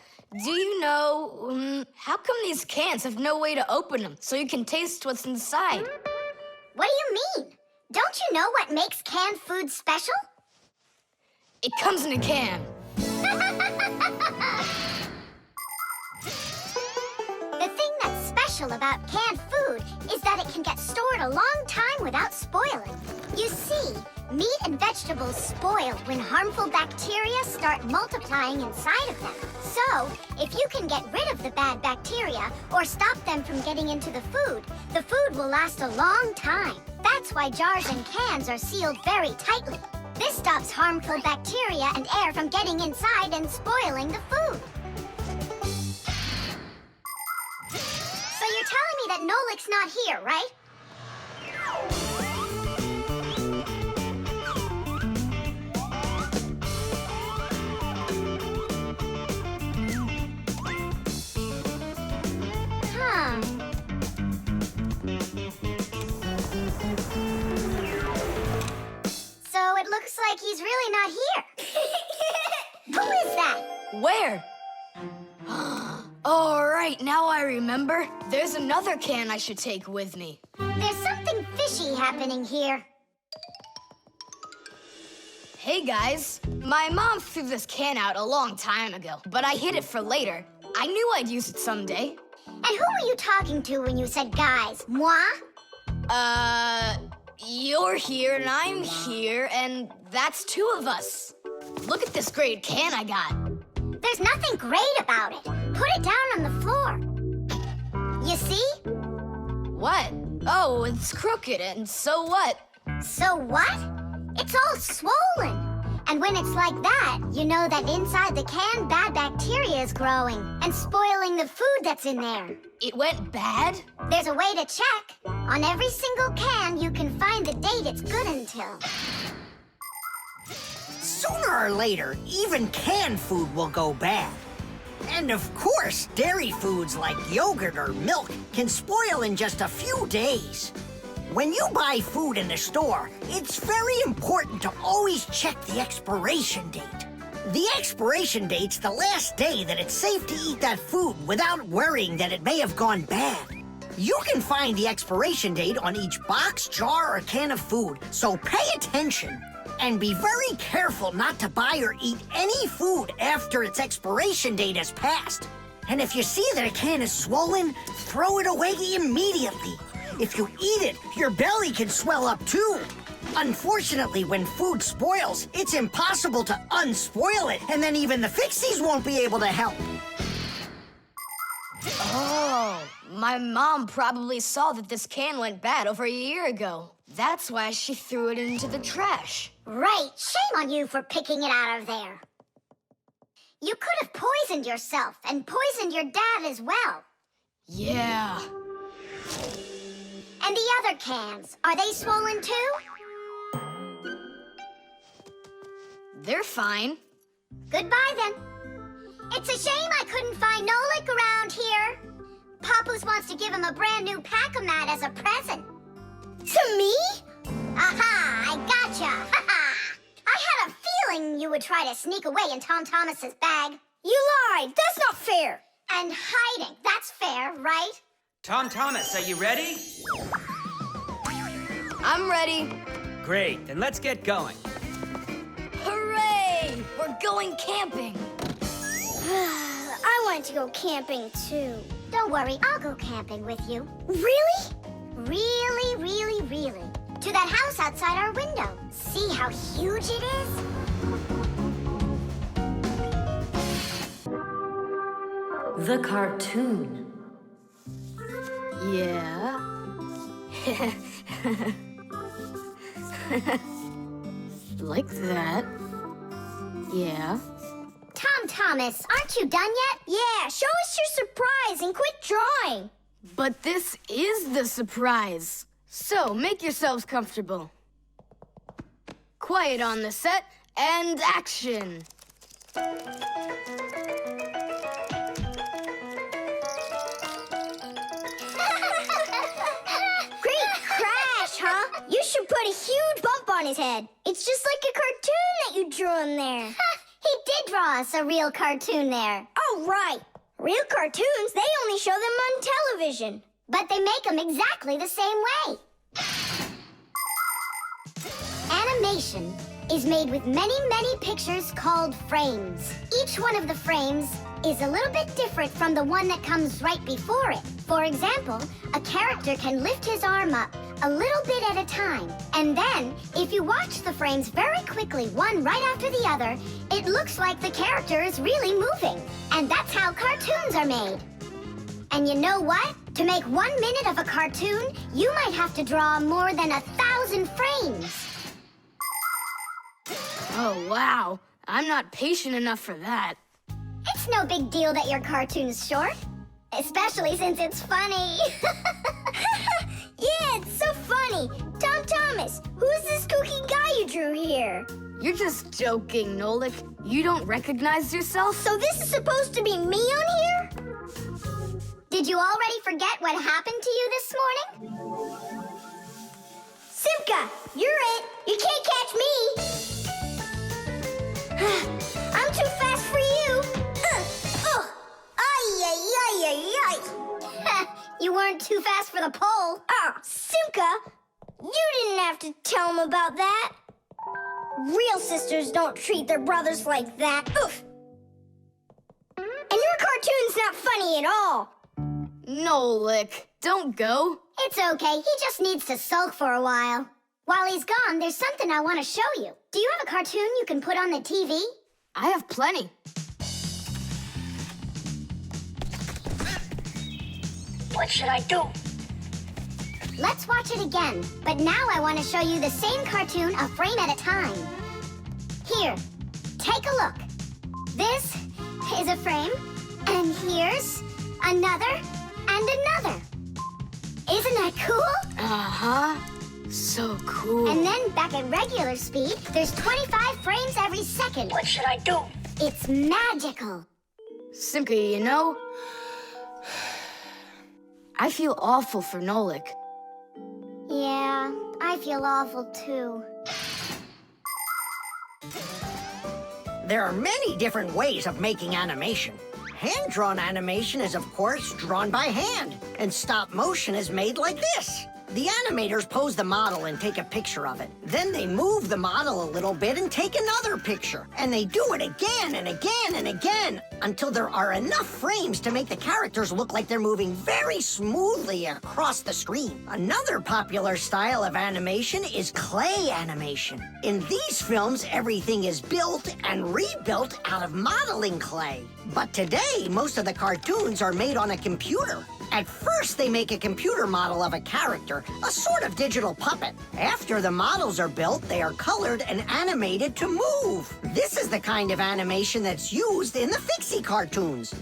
do you know, how come these cans have no way to open them so you can taste what's inside? What do you mean? Don't you know what makes canned food special? It comes in a can. The thing that's special about canned food is that it can get stored a long time without spoiling. You see, meat and vegetables spoil when harmful bacteria start multiplying inside of them. So, if you can get rid of the bad bacteria or stop them from getting into the food will last a long time. That's why jars and cans are sealed very tightly. This stops harmful bacteria and air from getting inside and spoiling the food. So you're telling me that Nolik's not here, right? Huh. So it looks like he's really not here. Who is that? Where? All right, now I remember. There's another can I should take with me. There's something fishy happening here. Hey, guys. My mom threw this can out a long time ago, but I hid it for later. I knew I'd use it someday. And who were you talking to when you said guys? Moi? You're here and I'm here, and that's two of us. Look at this great can I got. There's nothing great about it. Put it down on the floor. You see? What? Oh, it's crooked, and so what? So what? It's all swollen. And when it's like that, you know that inside the can, bad bacteria is growing and spoiling the food that's in there. It went bad? There's a way to check. On every single can, you can find the date it's good until. Sooner or later, even canned food will go bad. And of course, dairy foods like yogurt or milk can spoil in just a few days. When you buy food in the store, it's very important to always check the expiration date. The expiration date's the last day that it's safe to eat that food without worrying that it may have gone bad. You can find the expiration date on each box, jar, or can of food, so pay attention. And be very careful not to buy or eat any food after its expiration date has passed. And if you see that a can is swollen, throw it away immediately. If you eat it, your belly can swell up too. Unfortunately, when food spoils, it's impossible to unspoil it, and then even the Fixies won't be able to help. Oh, my mom probably saw that this can went bad over a year ago. That's why she threw it into the trash. Right, shame on you for picking it out of there. You could have poisoned yourself and poisoned your dad as well. Yeah. And the other cans, are they swollen too? They're fine. Goodbye then. It's a shame I couldn't find Nolik around here. Papoose wants to give him a brand new pack-a-mat as a present. To me? Aha, I gotcha. I had a feeling you would try to sneak away in Tom Thomas's bag. You lied. That's not fair. And hiding, that's fair, right? Tom Thomas, are you ready? I'm ready. Great, then let's get going. Hooray! We're going camping. I wanted to go camping too. Don't worry, I'll go camping with you. Really? Really, really, really. To that house outside our window. See how huge it is? The cartoon. Yeah. Like that. Yeah. Tom Thomas, aren't you done yet? Yeah, show us your surprise and quit drawing. But this is the surprise. So make yourselves comfortable. Quiet on the set and action. Great crash, huh? You should put a huge bump on his head. It's just like a cartoon that you drew in there. He did draw us a real cartoon there. Oh, right. Real cartoons, they only show them on television. But they make them exactly the same way. Animation is made with many, many pictures called frames. Each one of the frames is a little bit different from the one that comes right before it. For example, a character can lift his arm up a little bit at a time. And then, if you watch the frames very quickly, one right after the other, it looks like the character is really moving. And that's how cartoons are made. And you know what? To make 1 minute of a cartoon, you might have to draw more than 1,000 frames. Oh, wow. I'm not patient enough for that. It's no big deal that your cartoon's short. Especially since it's funny. Yeah, it's so funny. Tom Thomas, who's this kooky guy you drew here? You're just joking, Nolik. You don't recognize yourself? So this is supposed to be me on here? Did you already forget what happened to you this morning? Simka, you're it. You can't catch me. I'm too fast for you. You weren't too fast for the pole. Simka, you didn't have to tell him about that. Real sisters don't treat their brothers like that. Oof. And your cartoon's not funny at all. Nolik, don't go. It's okay. He just needs to sulk for a while. While he's gone, there's something I want to show you. Do you have a cartoon you can put on the TV? I have plenty. What should I do? Let's watch it again. But now I want to show you the same cartoon a frame at a time. Here, take a look. This is a frame, and here's another and another. Isn't that cool? Uh-huh. So cool. And then back at regular speed, there's 25 frames every second. What should I do? It's magical. Simka, you know, I feel awful for Nolik. Yeah, I feel awful too. There are many different ways of making animation. Hand-drawn animation is, of course, drawn by hand, and stop motion is made like this. The animators pose the model and take a picture of it. Then they move the model a little bit and take another picture. And they do it again and again and again until there are enough frames to make the characters look like they're moving very smoothly across the screen. Another popular style of animation is clay animation. In these films, everything is built and rebuilt out of modeling clay. But today, most of the cartoons are made on a computer. At first, they make a computer model of a character, a sort of digital puppet. After the models are built, they are colored and animated to move. This is the kind of animation that's used in the Fixie cartoons.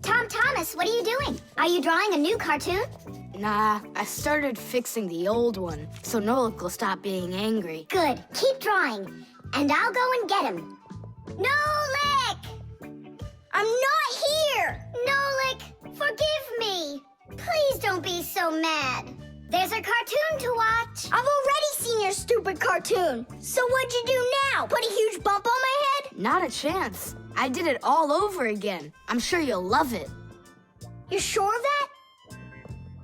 Tom Thomas, what are you doing? Are you drawing a new cartoon? Nah, I started fixing the old one, so Nolik will stop being angry. Good. Keep drawing, and I'll go and get him. Nolik! I'm not here! Nolik, forgive me. Please don't be so mad. There's a cartoon to watch. I've already seen your stupid cartoon. So what'd you do now? Put a huge bump on my head? Not a chance. I did it all over again. I'm sure you'll love it. You're sure of that?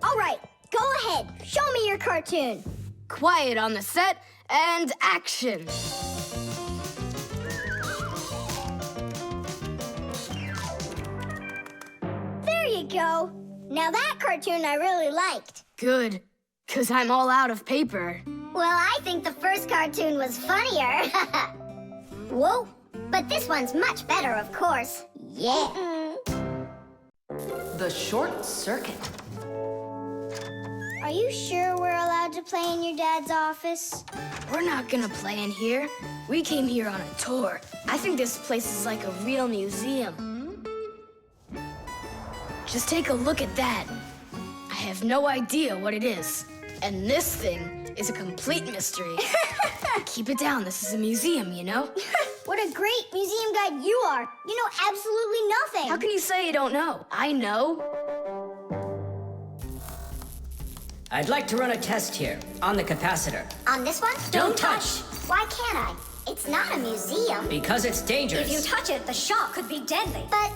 All right, go ahead. Show me your cartoon. Quiet on the set, and action. There you go. Now that cartoon I really liked. Good, 'cause I'm all out of paper. Well, I think the first cartoon was funnier. Whoa, but this one's much better, of course. Yeah. The short circuit. Are you sure we're allowed to play in your dad's office? We're not gonna play in here. We came here on a tour. I think this place is like a real museum. Just take a look at that. I have no idea what it is. And this thing is a complete mystery. Keep it down, this is a museum, you know? What a great museum guide you are. You know absolutely nothing. How can you say you don't know? I know. I'd like to run a test here, on the capacitor. On this one? Don't touch! Why can't I? It's not a museum. Because it's dangerous. If you touch it, the shock could be deadly. But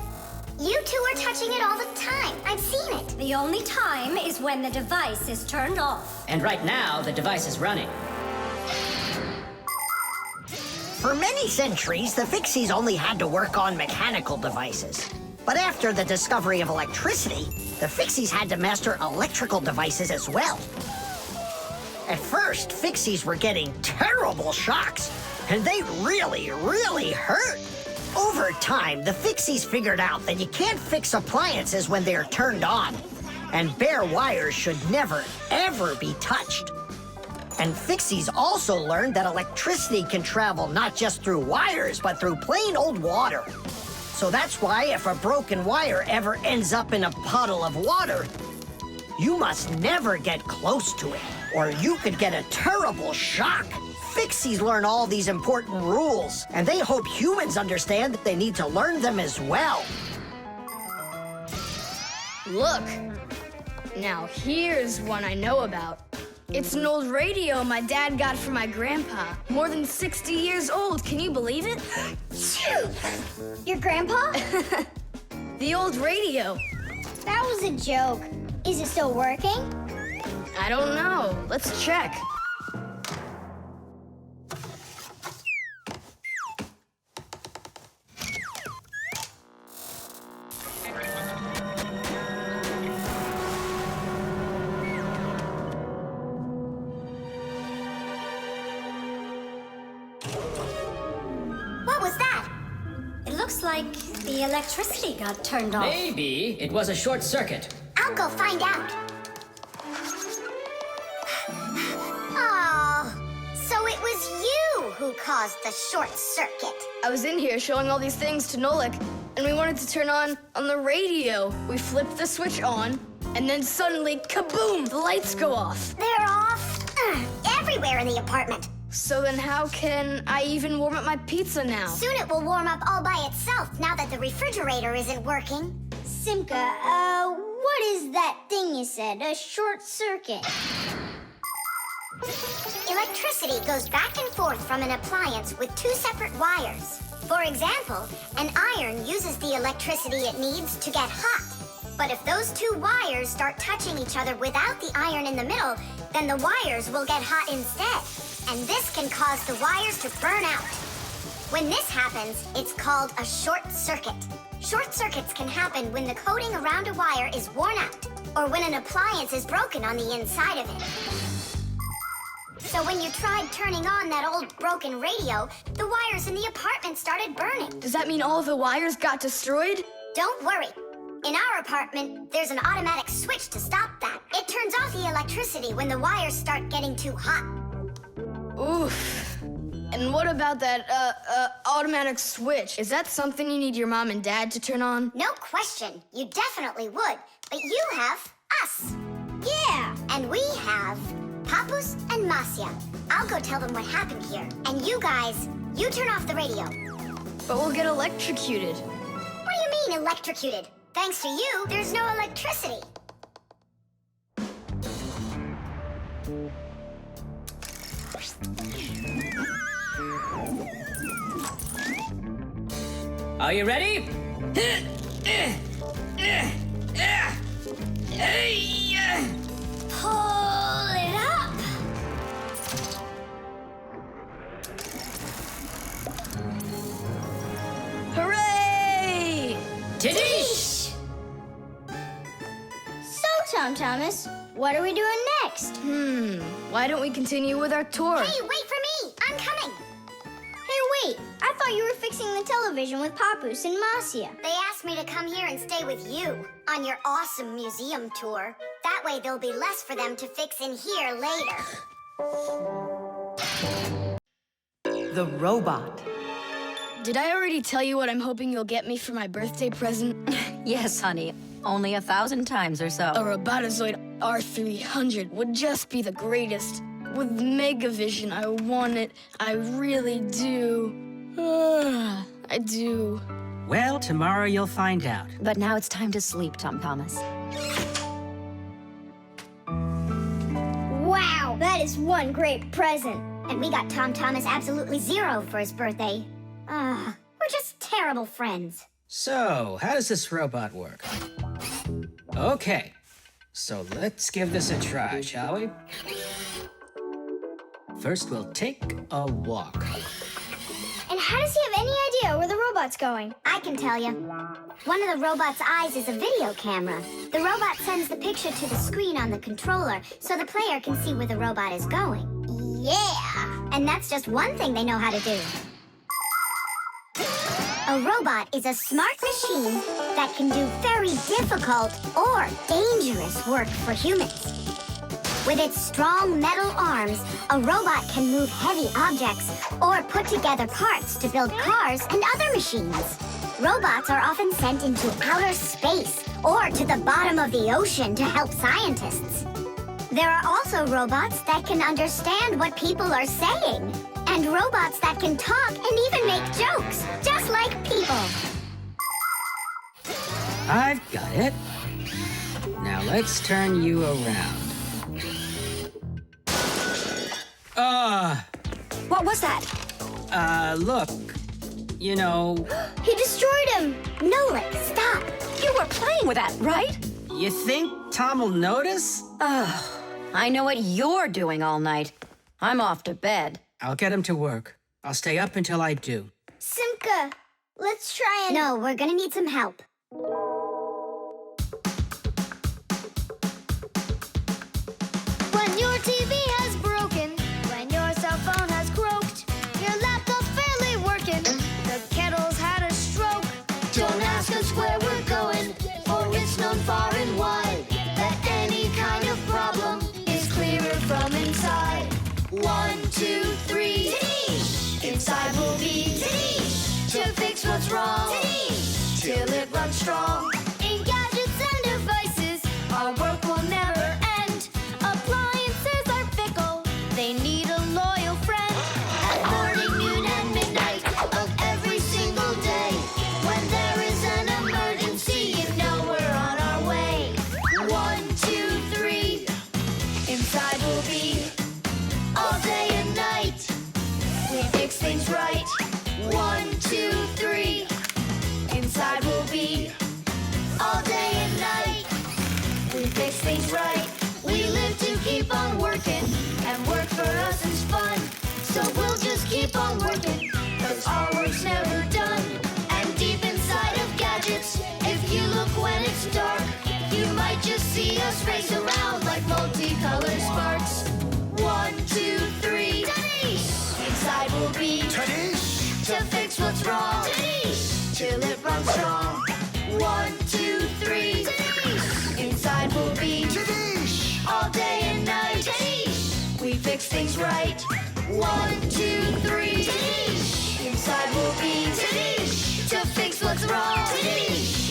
you two are touching it all the time. I've seen it. The only time is when the device is turned off. And right now, the device is running. For many centuries, the Fixies only had to work on mechanical devices. But after the discovery of electricity, the Fixies had to master electrical devices as well. At first, Fixies were getting terrible shocks, and they really, really hurt. Over time, the Fixies figured out that you can't fix appliances when they're turned on, and bare wires should never, ever be touched. And Fixies also learned that electricity can travel not just through wires, but through plain old water. So that's why if a broken wire ever ends up in a puddle of water, you must never get close to it, or you could get a terrible shock. Fixies learn all these important rules, and they hope humans understand that they need to learn them as well. Look. Now here's one I know about. It's an old radio my dad got from my grandpa. More than 60 years old, can you believe it? Your grandpa? The old radio. That was a joke. Is it still working? I don't know. Let's check. What was that? It looks like the electricity got turned off. Maybe it was a short circuit. I'll go find out. who caused the short circuit. I was in here showing all these things to Nolik, and we wanted to turn on the radio. We flipped the switch on, and then suddenly, kaboom, the lights go off. They're off everywhere in the apartment. So then how can I even warm up my pizza now? Soon it will warm up all by itself now that the refrigerator isn't working. Simka, what is that thing you said? A short circuit? Electricity goes back and forth from an appliance with two separate wires. For example, an iron uses the electricity it needs to get hot. But if those two wires start touching each other without the iron in the middle, then the wires will get hot instead. And this can cause the wires to burn out. When this happens, it's called a short circuit. Short circuits can happen when the coating around a wire is worn out, or when an appliance is broken on the inside of it. So when you tried turning on that old broken radio, the wires in the apartment started burning. Does that mean all of the wires got destroyed? Don't worry. In our apartment, there's an automatic switch to stop that. It turns off the electricity when the wires start getting too hot. Oof. And what about that, automatic switch? Is that something you need your mom and dad to turn on? No question. You definitely would. But you have us. Yeah. And we have Papus and Masya. I'll go tell them what happened here. And you guys, you turn off the radio. But we'll get electrocuted. What do you mean, electrocuted? Thanks to you, there's no electricity. Are you ready? Pull it up. Hooray! Tidish! So, Thomas, what are we doing next? Why don't we continue with our tour? Hey, wait for me! I'm coming! Hey, wait! I thought you were fixing the television with Papus and Masya. They asked me to come here and stay with you on your awesome museum tour. That way there'll be less for them to fix in here later. The robot. Did I already tell you what I'm hoping you'll get me for my birthday present? Yes, honey. Only 1,000 times or so. A Robotazoid R300 would just be the greatest. With Megavision, I want it. I really do. I do. Well, tomorrow you'll find out. But now it's time to sleep, Thomas. Wow, that is one great present. And we got Thomas absolutely zero for his birthday. We're just terrible friends. So, how does this robot work? Okay, so let's give this a try, shall we? First, we'll take a walk. And how does he have any idea where the robot's going? I can tell you. One of the robot's eyes is a video camera. The robot sends the picture to the screen on the controller so the player can see where the robot is going. Yeah! And that's just one thing they know how to do. A robot is a smart machine that can do very difficult or dangerous work for humans. With its strong metal arms, a robot can move heavy objects or put together parts to build cars and other machines. Robots are often sent into outer space or to the bottom of the ocean to help scientists. There are also robots that can understand what people are saying, and robots that can talk and even make jokes, just like people. I've got it. Now let's turn you around. What was that? Look. You know, He destroyed him! Nolik, stop! You were playing with that, right? you think Tom will notice? I know what you're doing all night. I'm off to bed. I'll get him to work. I'll stay up until I do. Simka, let's try and... No, we're gonna need some help. When your TV has broken, when your cell phone has croaked, your laptop's barely working, the kettle's had a stroke. Don't ask us where we're going, for it's known far and wide that any kind of problem is clearer from inside. 1, 2, 3, They need a loyal friend at morning, noon, and midnight of every single day. When there is an emergency, you know we're on our way. 1, 2, 3. Inside we'll be all day and night. We fix things right. 1, 2, 3. Inside we'll be all day and night. We fix things right. We live to keep on working, and work for us is fun. So we'll just keep on working, 'cause our work's never done. And deep inside of gadgets, if you look when it's dark, you might just see us race around like multicolored sparks. 1, 2, 3. Inside we'll be to fix what's wrong, till it runs strong. 1, 2, 3. Inside we'll be all day and night. We fix things right. 1, 2, 3. Inside we'll be to fix what's wrong,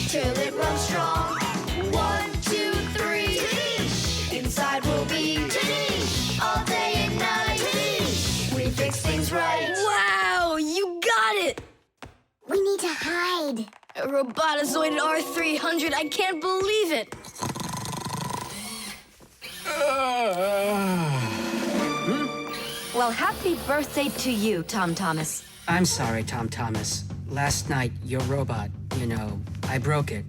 till it runs strong. 1, 2, 3. Inside we'll be all day and night. We fix things right. Wow, you got it! We need to hide. A robotizoid R300, I can't believe it! Well, happy birthday to you, Tom Thomas. I'm sorry, Tom Thomas. Last night, your robot, I broke it.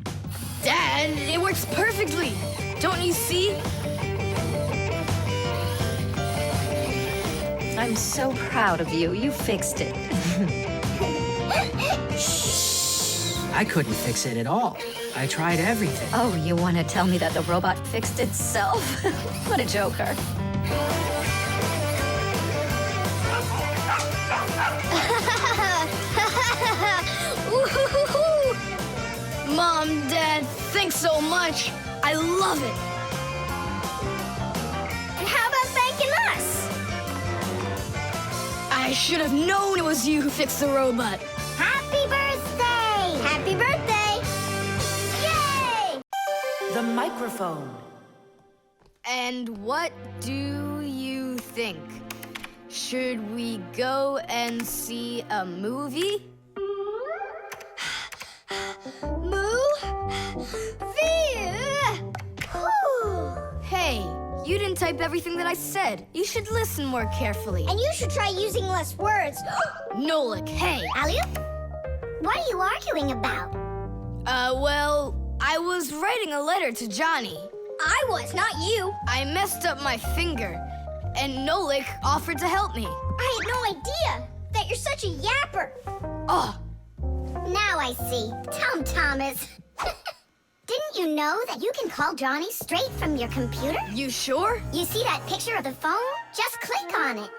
Dad, it works perfectly! Don't you see? I'm so proud of you. You fixed it. I couldn't fix it at all. I tried everything. Oh, you want to tell me that the robot fixed itself? What a joker. Mom, Dad, thanks so much. I love it. And how about thanking us? I should have known it was you who fixed the robot. Happy birthday! Happy birthday! Yay! The microphone. And what do you think? Should we go and see a movie? Hey, you didn't type everything that I said. You should listen more carefully. And you should try using less words. Nolik, hey. Alley-oop? What are you arguing about? Well, I was writing a letter to Johnny. I was, not you. I messed up my finger, and Nolik offered to help me. I had no idea that you're such a yapper. Oh, Now I see. Tom Thomas. Didn't you know that you can call Johnny straight from your computer? you sure? You see that picture of the phone? Just click on it.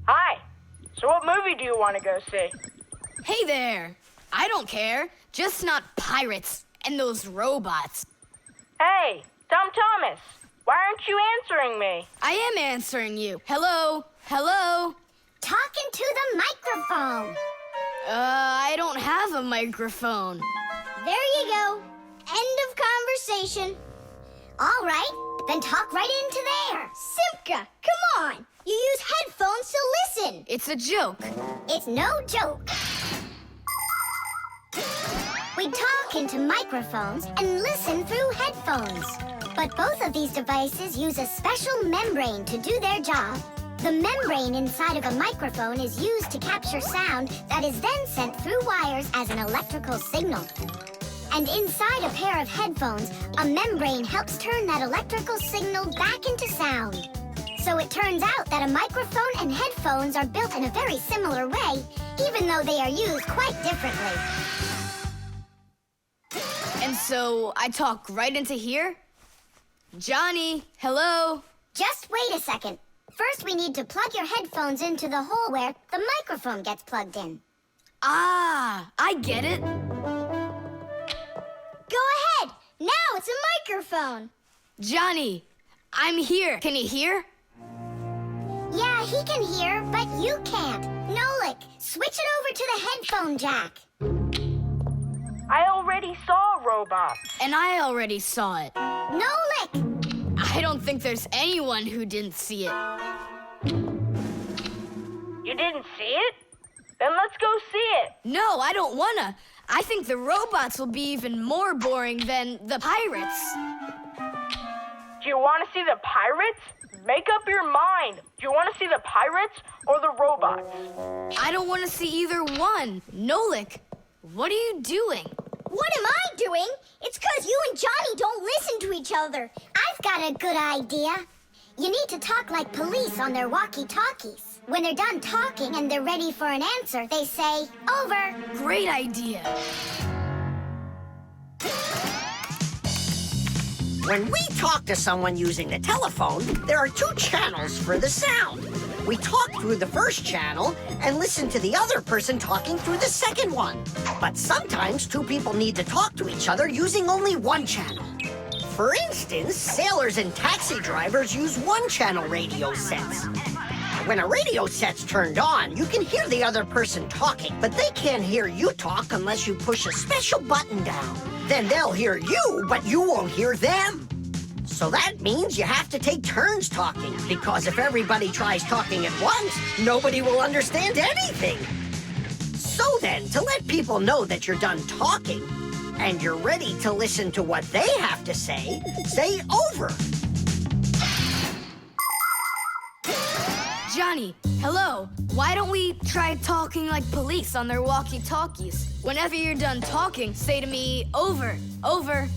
Hi. So what movie do you want to go see? Hey there. I don't care. Just not pirates and those robots. Hey, Tom Thomas. Why aren't you answering me? I am answering you. Hello? Hello? Talking to the microphone. I don't have a microphone. There you go. End of conversation. All right, then talk right into there. Simka, come on. You use headphones to listen. It's a joke. It's no joke. We talk into microphones and listen through headphones. But both of these devices use a special membrane to do their job. The membrane inside of a microphone is used to capture sound that is then sent through wires as an electrical signal. And inside a pair of headphones, a membrane helps turn that electrical signal back into sound. So it turns out that a microphone and headphones are built in a very similar way, even though they are used quite differently. And so I talk right into here? Johnny, hello? Just wait a second. First, we need to plug your headphones into the hole where the microphone gets plugged in. Ah, I get it. Go ahead. Now it's a microphone. Johnny, I'm here. Can you hear? Yeah, he can hear, but you can't. Nolik, switch it over to the headphone jack. I already saw a robots. And I already saw it. Nolik! I don't think there's anyone who didn't see it. You didn't see it? Then let's go see it. No, I don't wanna. I think the robots will be even more boring than the pirates. Do you want to see the pirates? Make up your mind. Do you want to see the pirates or the robots? I don't want to see either one. Nolik, what are you doing? What am I doing? It's 'cause you and Johnny don't listen to each other. I've got a good idea. You need to talk like police on their walkie-talkies. When they're done talking and they're ready for an answer, they say, over. Great idea. When we talk to someone using the telephone, there are 2 channels for the sound. We talk through the first channel and listen to the other person talking through the second one. But sometimes 2 people need to talk to each other using only one channel. For instance, sailors and taxi drivers use one-channel radio sets. When a radio set's turned on, you can hear the other person talking, but they can't hear you talk unless you push a special button down. Then they'll hear you, but you won't hear them. So that means you have to take turns talking, because if everybody tries talking at once, nobody will understand anything. So then, to let people know that you're done talking, and you're ready to listen to what they have to say over. Johnny, hello. Why don't we try talking like police on their walkie-talkies? Whenever you're done talking, say to me, over, over.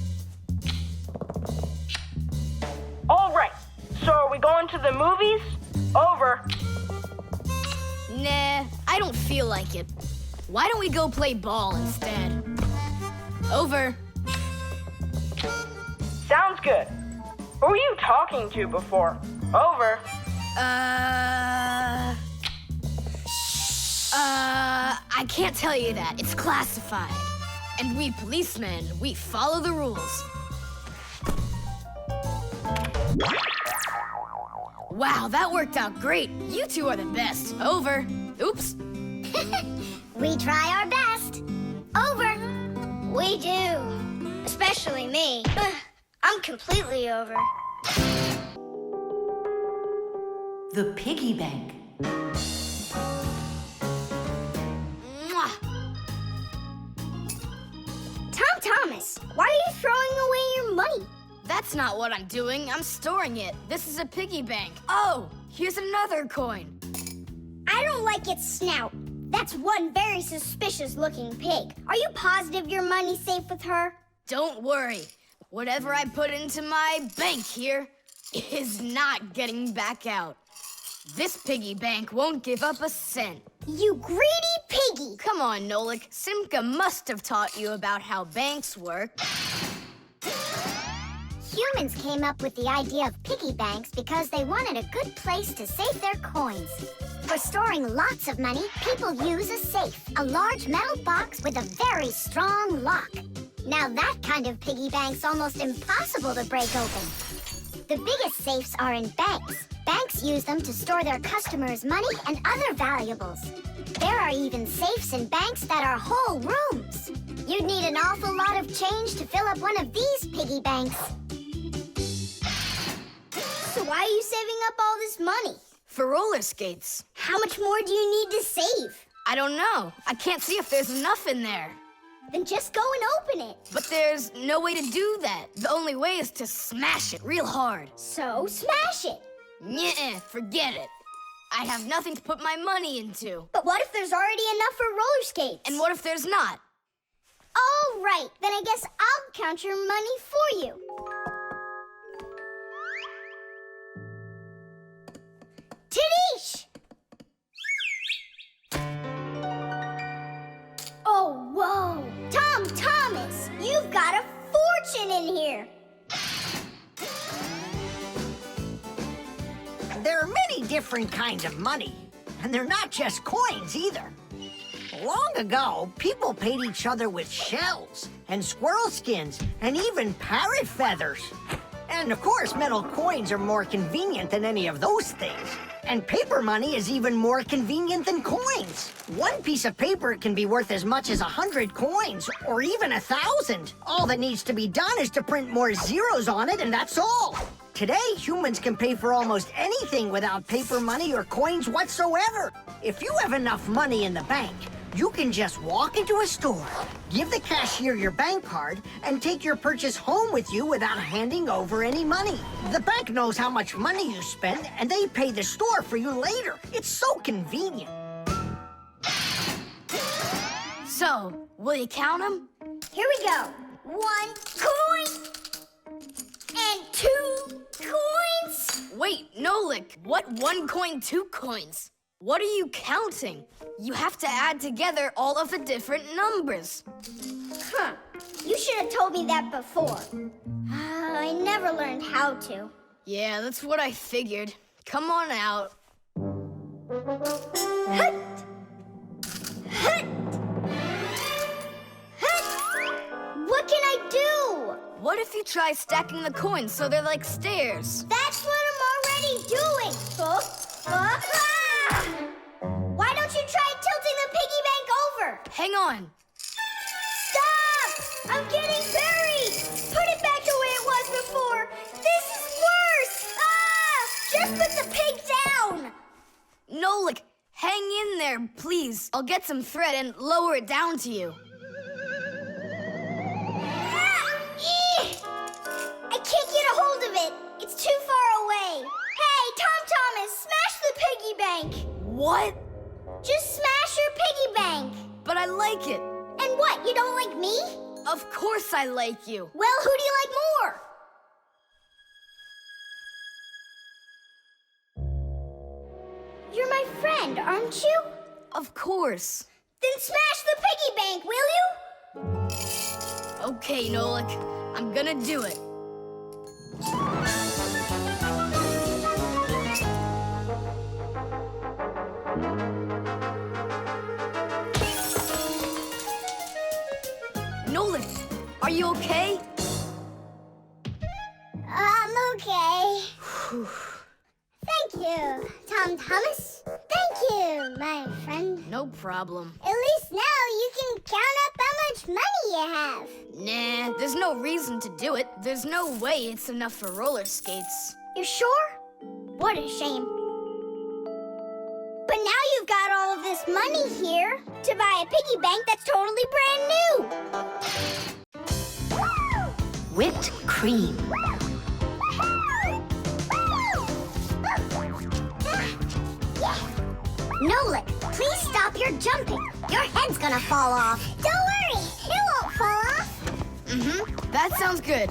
All right. So are we going to the movies? Over. Nah, I don't feel like it. Why don't we go play ball instead? Over. Sounds good. Who were you talking to before? Over. I can't tell you that. It's classified. And we policemen, we follow the rules. Wow, that worked out great. You 2 are the best. Over. Oops. We try our best. Over. We do. Especially me. I'm completely over. The Piggy Bank. Mwah. Tom Thomas, why are you throwing away your money? That's not what I'm doing. I'm storing it. This is a piggy bank. Oh, here's another coin. I don't like its snout. That's one very suspicious-looking pig. Are you positive your money's safe with her? Don't worry. Whatever I put into my bank here is not getting back out. This piggy bank won't give up a cent. You greedy piggy! Come on, Nolik. Simka must have taught you about how banks work. Humans came up with the idea of piggy banks because they wanted a good place to save their coins. For storing lots of money, people use a safe, a large metal box with a very strong lock. Now that kind of piggy bank's almost impossible to break open. The biggest safes are in banks. Banks use them to store their customers' money and other valuables. There are even safes in banks that are whole rooms. You'd need an awful lot of change to fill up one of these piggy banks. So why are you saving up all this money? For roller skates. How much more do you need to save? I don't know. I can't see if there's enough in there. Then just go and open it. But there's no way to do that. The only way is to smash it real hard. So smash it. Nuh-uh, forget it. I have nothing to put my money into. But what if there's already enough for roller skates? And what if there's not? All right, then I guess I'll count your money for you. Tidish! Oh, whoa! Tom Thomas, you've got a fortune in here! There are many different kinds of money, and they're not just coins either. Long ago, people paid each other with shells and squirrel skins and even parrot feathers. And of course, metal coins are more convenient than any of those things. And paper money is even more convenient than coins. One piece of paper can be worth as much as 100 coins, or even 1,000. All that needs to be done is to print more zeros on it, and that's all. Today, humans can pay for almost anything without paper money or coins whatsoever. If you have enough money in the bank, you can just walk into a store, give the cashier your bank card, and take your purchase home with you without handing over any money. The bank knows how much money you spend, and they pay the store for you later. It's so convenient. So, will you count them? Here we go. 1 coin and 2 coins. Wait, Nolik, what 1 coin, 2 coins? What are you counting? You have to add together all of the different numbers. Huh. You should have told me that before. I never learned how to. Yeah, that's what I figured. Come on out. Hut! Hut! Hut! What can I do? What if you try stacking the coins so they're like stairs? That's what I'm already doing. Why don't you try tilting the piggy bank over? Hang on. Stop! I'm getting buried! Put it back the way it was before! This is worse! Just put the pig down! Nolik, hang in there, please. I'll get some thread and lower it down to you. I can't get a hold of it. It's too far away. Hey, Tom Thomas, smash the piggy bank. What? Just smash your piggy bank. But I like it. And what, you don't like me? Of course I like you. Well, who do you like more? You're my friend, aren't you? Of course. Then smash the piggy bank, will you? Okay, Nolik. I'm gonna do it. Nolik, are you okay? I'm okay. Thank you, Tom Thomas. Thank you, my friend. No problem. At least now you can count up how much money you have. Nah, there's no reason to do it. There's no way it's enough for roller skates. You sure? What a shame. But now you've got all of this money here to buy a piggy bank that's totally brand new. Whipped cream. Nolik, please stop your jumping. Your head's gonna fall off. Don't worry, it won't fall off. That sounds good.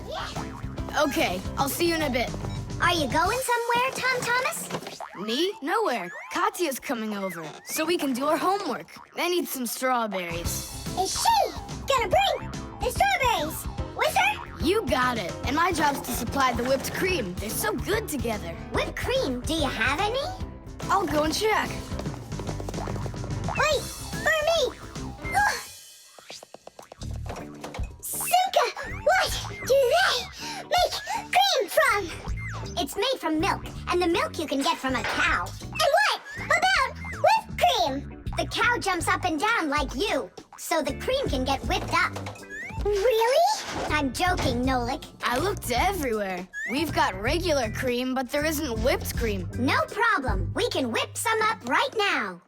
Okay, I'll see you in a bit. Are you going somewhere, Tom Thomas? Me? Nowhere. Katya's coming over, so we can do our homework. I need some strawberries. Is she gonna bring the strawberries with her? You got it. And my job's to supply the whipped cream. They're so good together. Whipped cream, do you have any? I'll go and check. Wait, for me! Ugh. Simka, what do they make cream from? It's made from milk, and the milk you can get from a cow. And what about whipped cream? The cow jumps up and down like you, so the cream can get whipped up. Really? I'm joking, Nolik. I looked everywhere. We've got regular cream, but there isn't whipped cream. No problem. We can whip some up right now.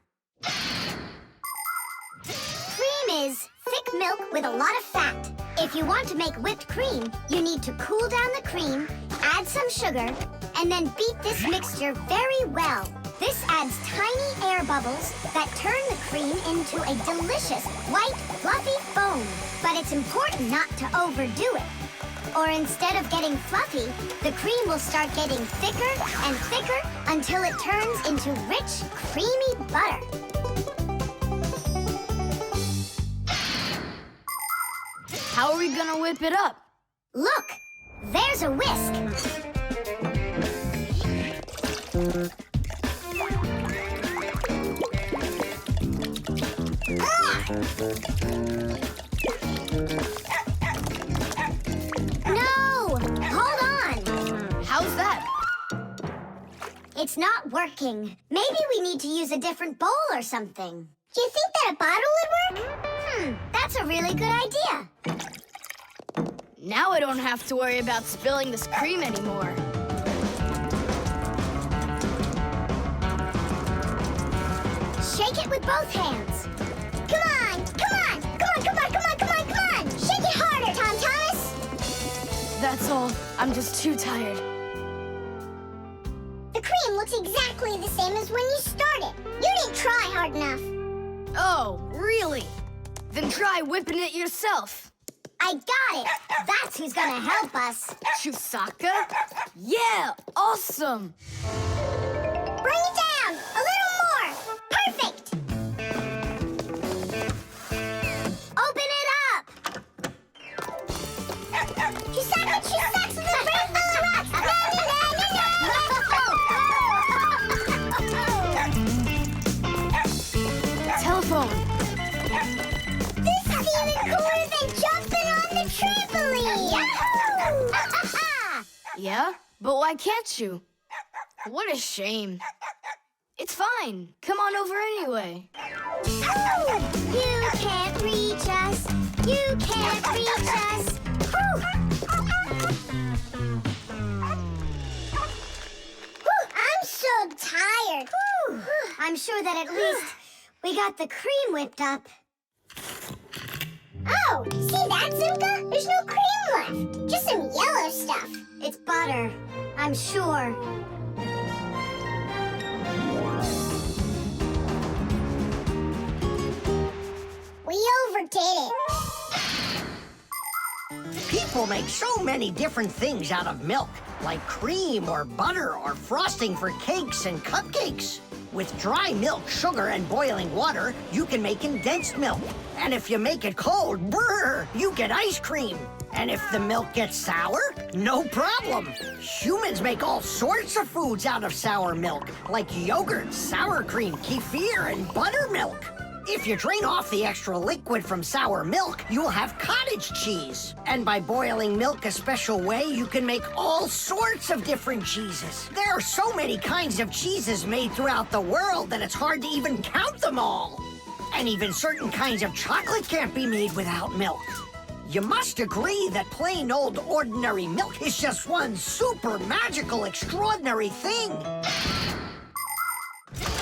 Cream is thick milk with a lot of fat. If you want to make whipped cream, you need to cool down the cream, add some sugar, and then beat this mixture very well. This adds tiny air bubbles that turn the cream into a delicious, white, fluffy foam. But it's important not to overdo it. Or instead of getting fluffy, the cream will start getting thicker and thicker until it turns into rich, creamy butter. How are we gonna whip it up? Look, there's a whisk. No! Hold on! It's not working. Maybe we need to use a different bowl or something. Do you think that a bottle would work? That's a really good idea. Now I don't have to worry about spilling this cream anymore. Shake it with both hands. Come on, come on, come on, come on, come on, come on, come on. Shake it harder, Tom Thomas. That's all. I'm just too tired. The cream looks exactly the same as when you started. You didn't try hard enough. Oh, really? Then try whipping it yourself. I got it. That's who's gonna help us. Chusaka? Yeah, awesome. Bring it down. A little more. Perfect. Open it up. Chusaka, Chusaka, the brain full of rocks. Telephone. This is even cooler than jumping on the trampoline. Yahoo! Yeah? But why can't you? What a shame. It's fine. Come on over anyway. You can't reach us. You can't reach us. I'm so tired. I'm sure that at least we got the cream whipped up. Oh, see that, Simka? There's no cream left. Just some yellow stuff. It's butter, I'm sure. We overdid it. People make so many different things out of milk, like cream or butter or frosting for cakes and cupcakes. With dry milk, sugar, and boiling water, you can make condensed milk. And if you make it cold, brr, you get ice cream. And if the milk gets sour, no problem. Humans make all sorts of foods out of sour milk, like yogurt, sour cream, kefir, and buttermilk. If you drain off the extra liquid from sour milk, you'll have cottage cheese. And by boiling milk a special way, you can make all sorts of different cheeses. There are so many kinds of cheeses made throughout the world that it's hard to even count them all. And even certain kinds of chocolate can't be made without milk. You must agree that plain old ordinary milk is just one super magical, extraordinary thing.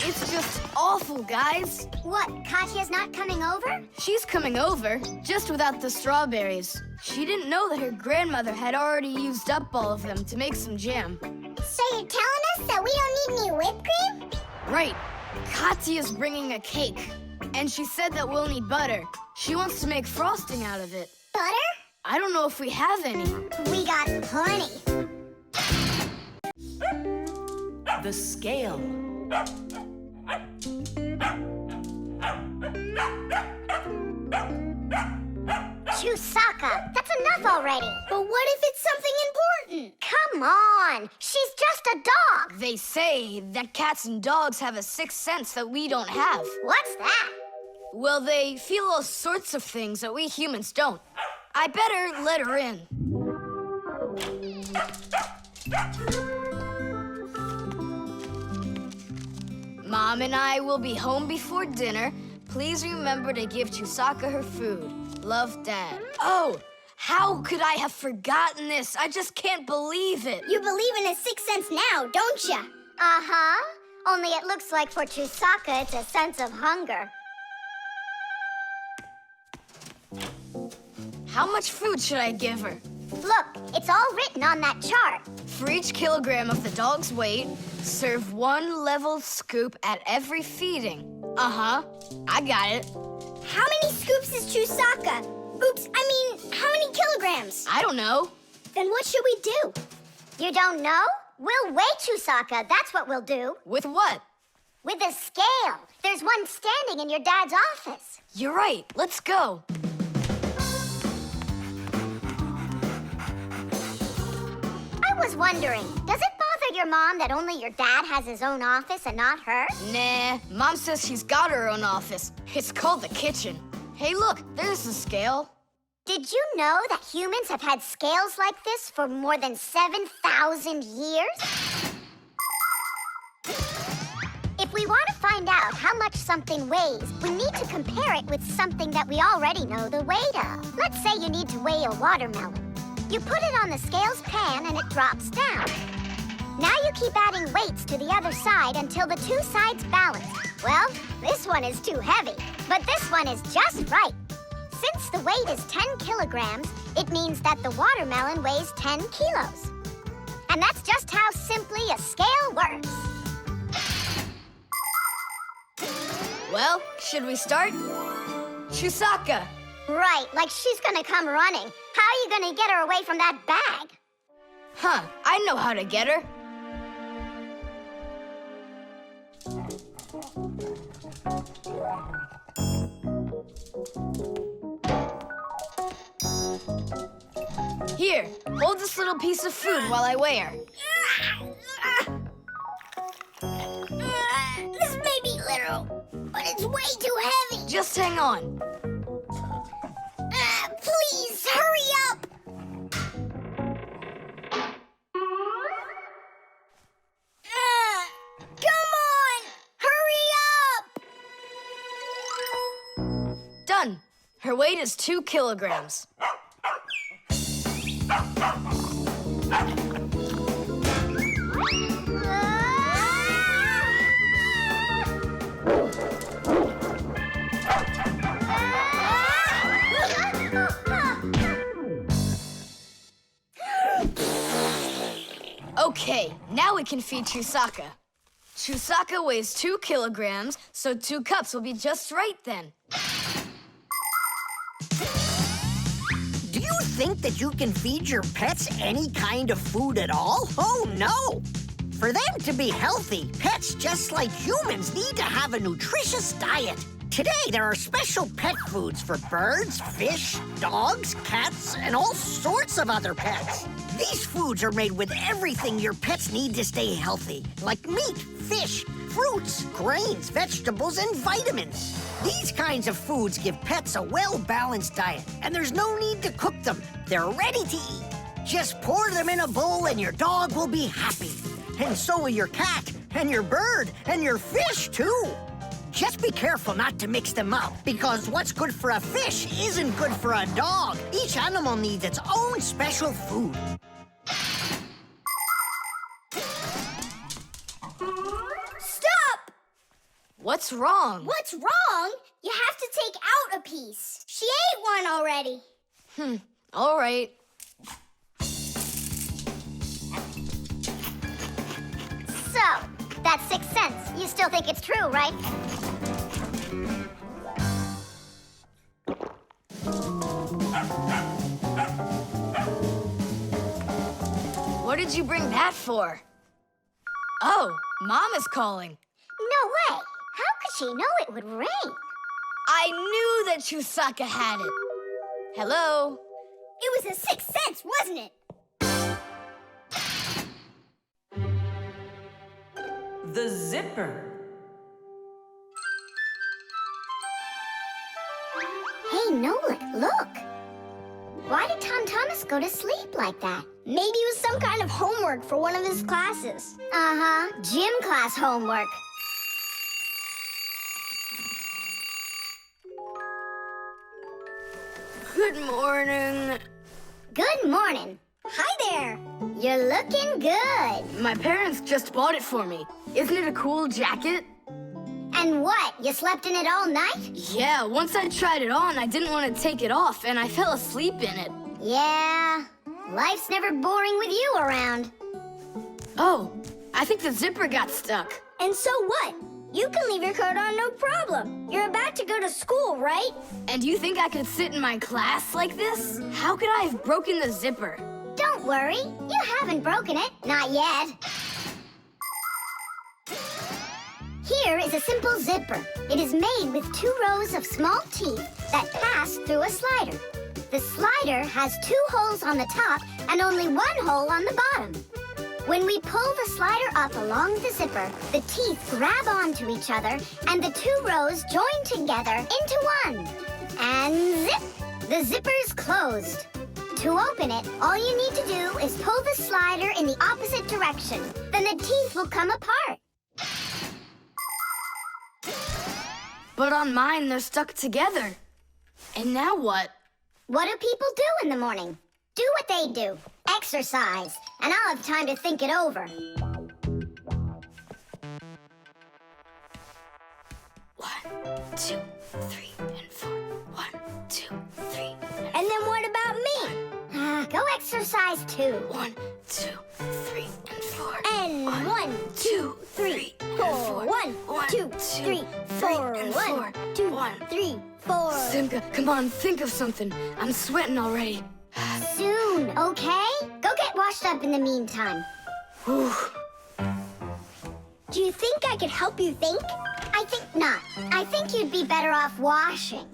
It's just awful, guys. What, Katya's not coming over? She's coming over, just without the strawberries. She didn't know that her grandmother had already used up all of them to make some jam. So you're telling us that we don't need any whipped cream? Right. Katya's bringing a cake, and she said that we'll need butter. She wants to make frosting out of it. Butter? I don't know if we have any. We got plenty. The scale. Chusaka, that's enough already. But what if it's something important? Come on, she's just a dog. They say that cats and dogs have a sixth sense that we don't have. What's that? Well, they feel all sorts of things that we humans don't. I better let her in. Mom and I will be home before dinner. Please remember to give Chusaka her food. Love, Dad. Oh, how could I have forgotten this? I just can't believe it. You believe in a sixth sense now, don't you? Uh-huh. Only it looks like for Chusaka, it's a sense of hunger. How much food should I give her? Look, it's all written on that chart. For each kilogram of the dog's weight, serve 1 level scoop at every feeding. Uh-huh, I got it. How many scoops is Chusaka? Oops, I mean, how many kilograms? I don't know. Then what should we do? You don't know? We'll weigh Chusaka, that's what we'll do. With what? With a scale. There's one standing in your dad's office. You're right, let's go. I was wondering, does it bother your mom that only your dad has his own office and not her? Nah, Mom says she's got her own office. It's called the kitchen. Hey, look, there's the scale. Did you know that humans have had scales like this for more than 7,000 years? If we want to find out how much something weighs, we need to compare it with something that we already know the weight of. Let's say you need to weigh a watermelon. You put it on the scales pan and it drops down. Now you keep adding weights to the other side until the two sides balance. Well, this one is too heavy, but this one is just right. Since the weight is 10 kilograms, it means that the watermelon weighs 10 kilos. And that's just how simply a scale works. Well, should we start? Chusaka! Right, like she's gonna come running. How are you gonna get her away from that bag? Huh, I know how to get her. Here, hold this little piece of food while I weigh her. This may be literal, but it's way too heavy. Just hang on. Please, hurry up! Come on! Hurry up! Done. Her weight is 2 kilograms. Okay, now we can feed Chusaka. Chusaka weighs 2 kilograms, so 2 cups will be just right then. Do you think that you can feed your pets any kind of food at all? Oh, no! For them to be healthy, pets just like humans need to have a nutritious diet. Today, there are special pet foods for birds, fish, dogs, cats, and all sorts of other pets. These foods are made with everything your pets need to stay healthy, like meat, fish, fruits, grains, vegetables, and vitamins. These kinds of foods give pets a well-balanced diet, and there's no need to cook them. They're ready to eat. Just pour them in a bowl and your dog will be happy. And so will your cat, and your bird, and your fish, too. Just be careful not to mix them up, because what's good for a fish isn't good for a dog. Each animal needs its own special food. Stop! What's wrong? What's wrong? You have to take out a piece. She ate one already. All right. So, that's 6 cents. You still think it's true, right? What did you bring that for? Oh, Mom is calling. No way. How could she know it would rain? I knew that Chusaka had it. Hello? It was a 6 cents, wasn't it? The zipper. Hey, Nolik, look. Why did Tom Thomas go to sleep like that? Maybe it was some kind of homework for one of his classes. Uh-huh, gym class homework. Good morning. Good morning. Hi there. You're looking good. My parents just bought it for me. Isn't it a cool jacket? And what, you slept in it all night? Yeah, once I tried it on, I didn't want to take it off, and I fell asleep in it. Yeah, life's never boring with you around. Oh, I think the zipper got stuck. And so what? You can leave your coat on no problem. You're about to go to school, right? And you think I could sit in my class like this? How could I have broken the zipper? Don't worry, you haven't broken it. Not yet. Here is a simple zipper. It is made with 2 rows of small teeth that pass through a slider. The slider has 2 holes on the top and only 1 hole on the bottom. When we pull the slider up along the zipper, the teeth grab onto each other and the 2 rows join together into one. And zip! The zipper's closed. To open it, all you need to do is pull the slider in the opposite direction. Then the teeth will come apart. But on mine, they're stuck together. And now what? What do people do in the morning? Do what they do. Exercise. And I'll have time to think it over. 1, 2, 3, and 4. 1, 2, 3. And then what about me? Go exercise too. 1, 2, 3, and 4. And 1, 2, 3, 4. 1, 2, 3, 4. 1, 2, 3, 4. Simka, come on, think of something. I'm sweating already. Soon, okay? Go get washed up in the meantime. Whew. Do you think I could help you think? I think not. I think you'd be better off washing.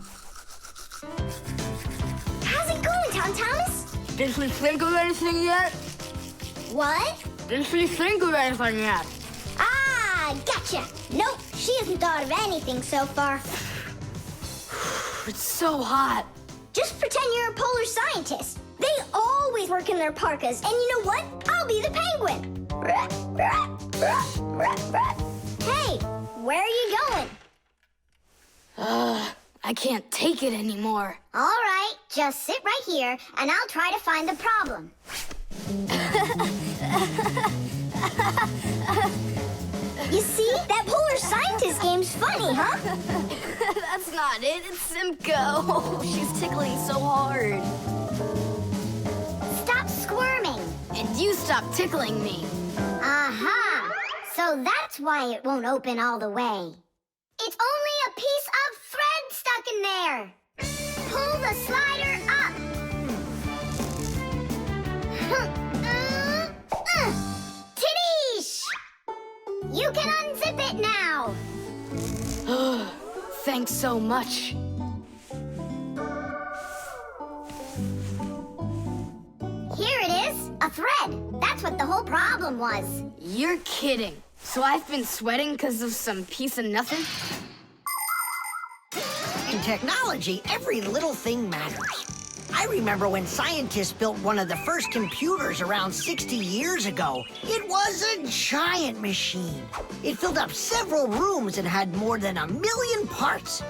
How's it going, Tom Thomas? Did she think of anything yet? What? Did she think of anything yet? Ah, gotcha. Nope, she hasn't thought of anything so far. It's so hot. Just pretend you're a polar scientist. They always work in their parkas, and you know what? I'll be the penguin. Hey, where are you going? I can't take it anymore. All right, just sit right here, and I'll try to find the problem. You see? That polar scientist game's funny, huh? That's not it. It's Simka. Oh, she's tickling so hard. Stop squirming. And you stop tickling me. Aha! So that's why it won't open all the way. It's only a piece of thread stuck in there. Pull the slider up. Tiddish! You can unzip it now. Thanks so much. Here it is, a thread. That's what the whole problem was. You're kidding. So I've been sweating because of some piece of nothing? In technology, every little thing matters. I remember when scientists built one of the first computers around 60 years ago. It was a giant machine. It filled up several rooms and had more than 1 million parts.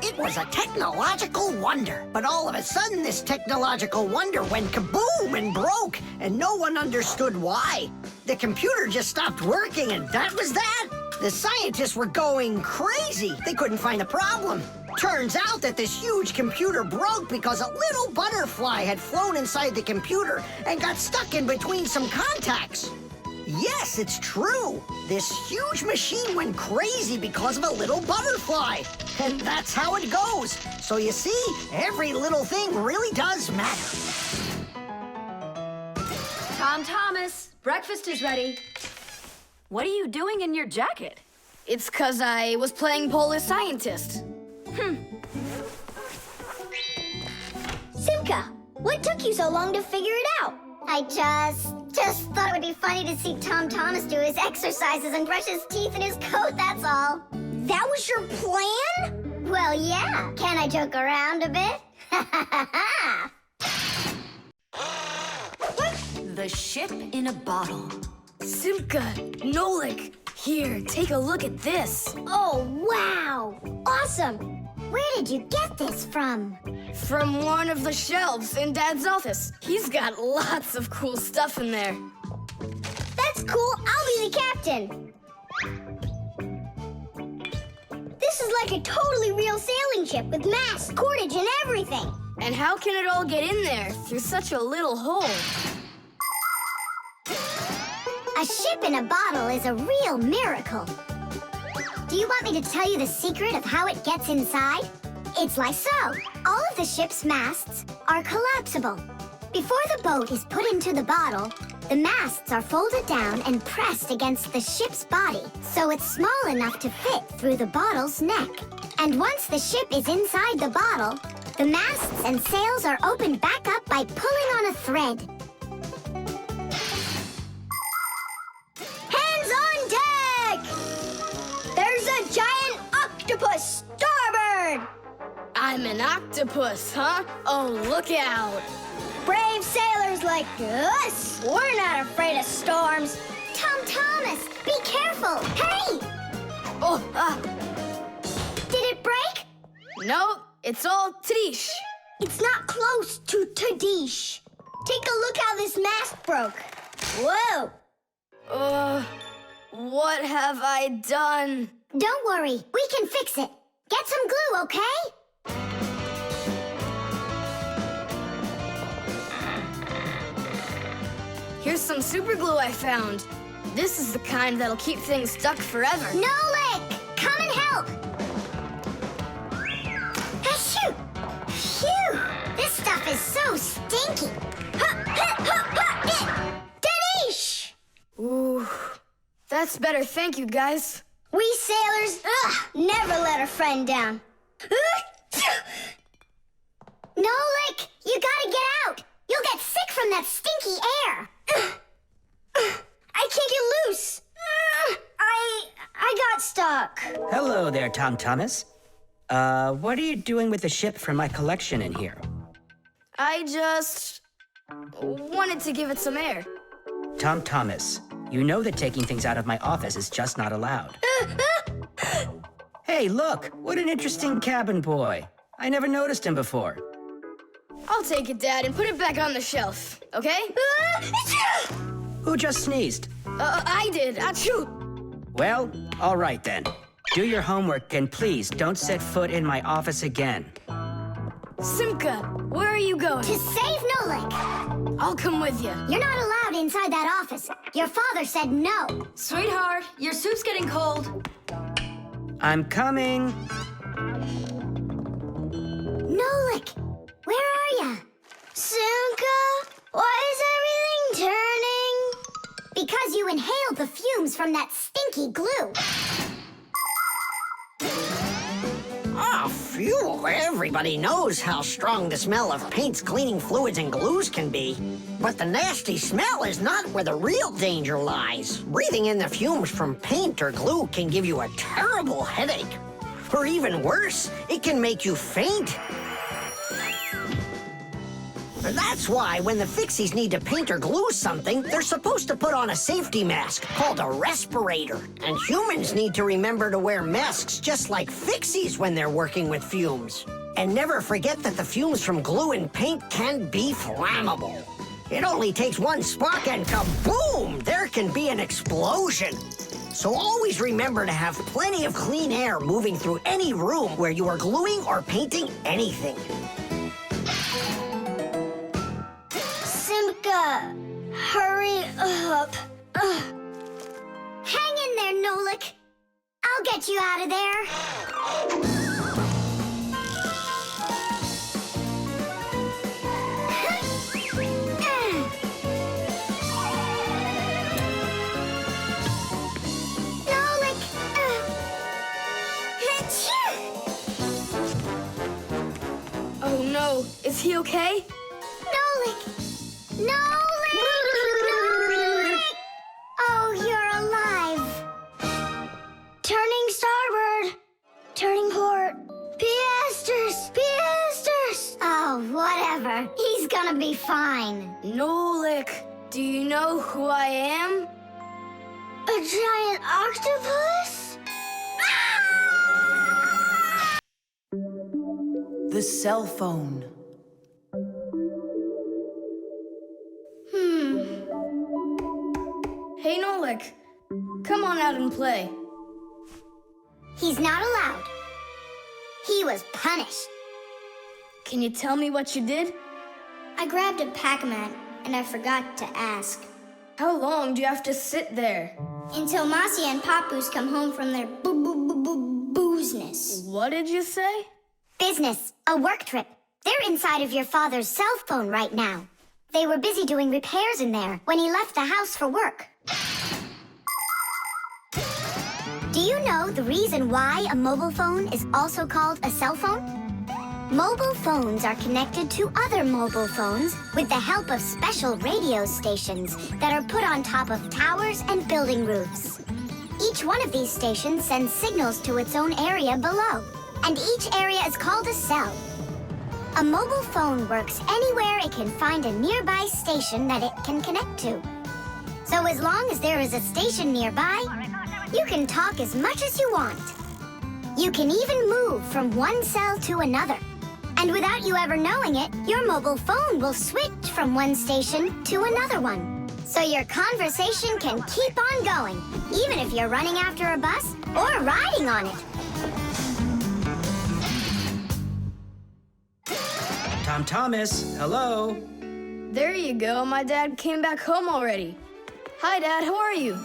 It was a technological wonder. But all of a sudden, this technological wonder went kaboom and broke, and no one understood why. The computer just stopped working, and that was that. The scientists were going crazy. They couldn't find a problem. Turns out that this huge computer broke because a little butterfly had flown inside the computer and got stuck in between some contacts. Yes, it's true. This huge machine went crazy because of a little butterfly. And that's how it goes. So you see, every little thing really does matter. Tom Thomas, breakfast is ready. What are you doing in your jacket? It's 'cause I was playing Polar Scientist. Simka, what took you so long to figure it out? I just thought it would be funny to see Tom Thomas do his exercises and brush his teeth in his coat, that's all. That was your plan? Well, yeah. Can I joke around a bit? The ship in a bottle. Simka, Nolik, here, take a look at this. Oh, wow. Awesome. Where did you get this from? From one of the shelves in Dad's office. He's got lots of cool stuff in there. That's cool. I'll be the captain. This is like a totally real sailing ship with masts, cordage, and everything. And how can it all get in there through such a little hole? A ship in a bottle is a real miracle. Do you want me to tell you the secret of how it gets inside? It's like so. All of the ship's masts are collapsible. Before the boat is put into the bottle, the masts are folded down and pressed against the ship's body, so it's small enough to fit through the bottle's neck. And once the ship is inside the bottle, the masts and sails are opened back up by pulling on a thread. Hands on deck! There's a giant octopus starboard! I'm an octopus, huh? Oh, look out. Brave sailors like us, we're not afraid of storms. Tom Thomas, be careful! Hey! Oh, Did it break? Nope, it's all Tadish. It's not close to Tadish. Take a look how this mask broke. Whoa! What have I done? Don't worry, we can fix it. Get some glue, okay? Here's some super glue I found. This is the kind that'll keep things stuck forever. Nolik, come and help. Achoo! Phew! This stuff is so stinky. Danish! Ooh, that's better. Thank you, guys. We sailors, never let a friend down. Nolik, you gotta get out. You'll get sick from that stinky air. I can't get loose. I got stuck. Hello there, Tom Thomas. What are you doing with the ship from my collection in here? I just wanted to give it some air. Tom Thomas, you know that taking things out of my office is just not allowed. Hey, look, what an interesting cabin boy. I never noticed him before. I'll take it, Dad, and put it back on the shelf, okay? Who just sneezed? I did. Achoo! Well, all right then. Do your homework and please don't set foot in my office again. Simka, where are you going? To save Nolik. I'll come with you. You're not allowed inside that office. Your father said no. Sweetheart, your soup's getting cold. I'm coming. Nolik, where are ya? Simka, why is everything turning? Because you inhaled the fumes from that stinky glue. Ah, phew. Everybody knows how strong the smell of paints, cleaning fluids, and glues can be. But the nasty smell is not where the real danger lies. Breathing in the fumes from paint or glue can give you a terrible headache. Or even worse, it can make you faint. That's why when the Fixies need to paint or glue something, they're supposed to put on a safety mask called a respirator. And humans need to remember to wear masks just like Fixies when they're working with fumes. And never forget that the fumes from glue and paint can be flammable. It only takes one spark and kaboom! There can be an explosion. So always remember to have plenty of clean air moving through any room where you are gluing or painting anything. Simka, hurry up. Hang in there, Nolik. I'll get you out of there. Nolik. Oh no, is he okay? Nolik! Nolik! Oh, you're alive. Turning starboard. Turning port. Piasters! Piasters! Oh, whatever. He's gonna be fine. Nolik, do you know who I am? A giant octopus? The cell phone. Hey, Nolik, come on out and play. He's not allowed. He was punished. Can you tell me what you did? I grabbed a Pac-Man and I forgot to ask. How long do you have to sit there? Until Masi and Papoose come home from their boozness. What did you say? Business, a work trip. They're inside of your father's cell phone right now. They were busy doing repairs in there when he left the house for work. Do you know the reason why a mobile phone is also called a cell phone? Mobile phones are connected to other mobile phones with the help of special radio stations that are put on top of towers and building roofs. Each one of these stations sends signals to its own area below, and each area is called a cell. A mobile phone works anywhere it can find a nearby station that it can connect to. So as long as there is a station nearby, you can talk as much as you want. You can even move from one cell to another. And without you ever knowing it, your mobile phone will switch from one station to another one. So your conversation can keep on going, even if you're running after a bus or riding on it. Tom Thomas, hello. There you go. My dad came back home already. Hi, Dad. How are you?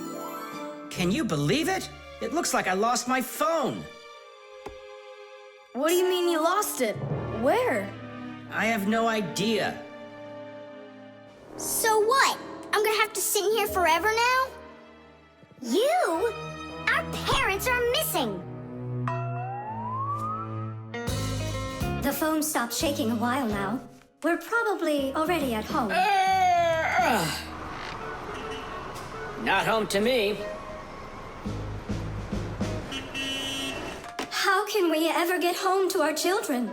Can you believe it? It looks like I lost my phone. What do you mean you lost it? Where? I have no idea. So what? I'm gonna have to sit in here forever now? You? Our parents are missing. The phone stopped shaking a while now. We're probably already at home. Not home to me. How can we ever get home to our children?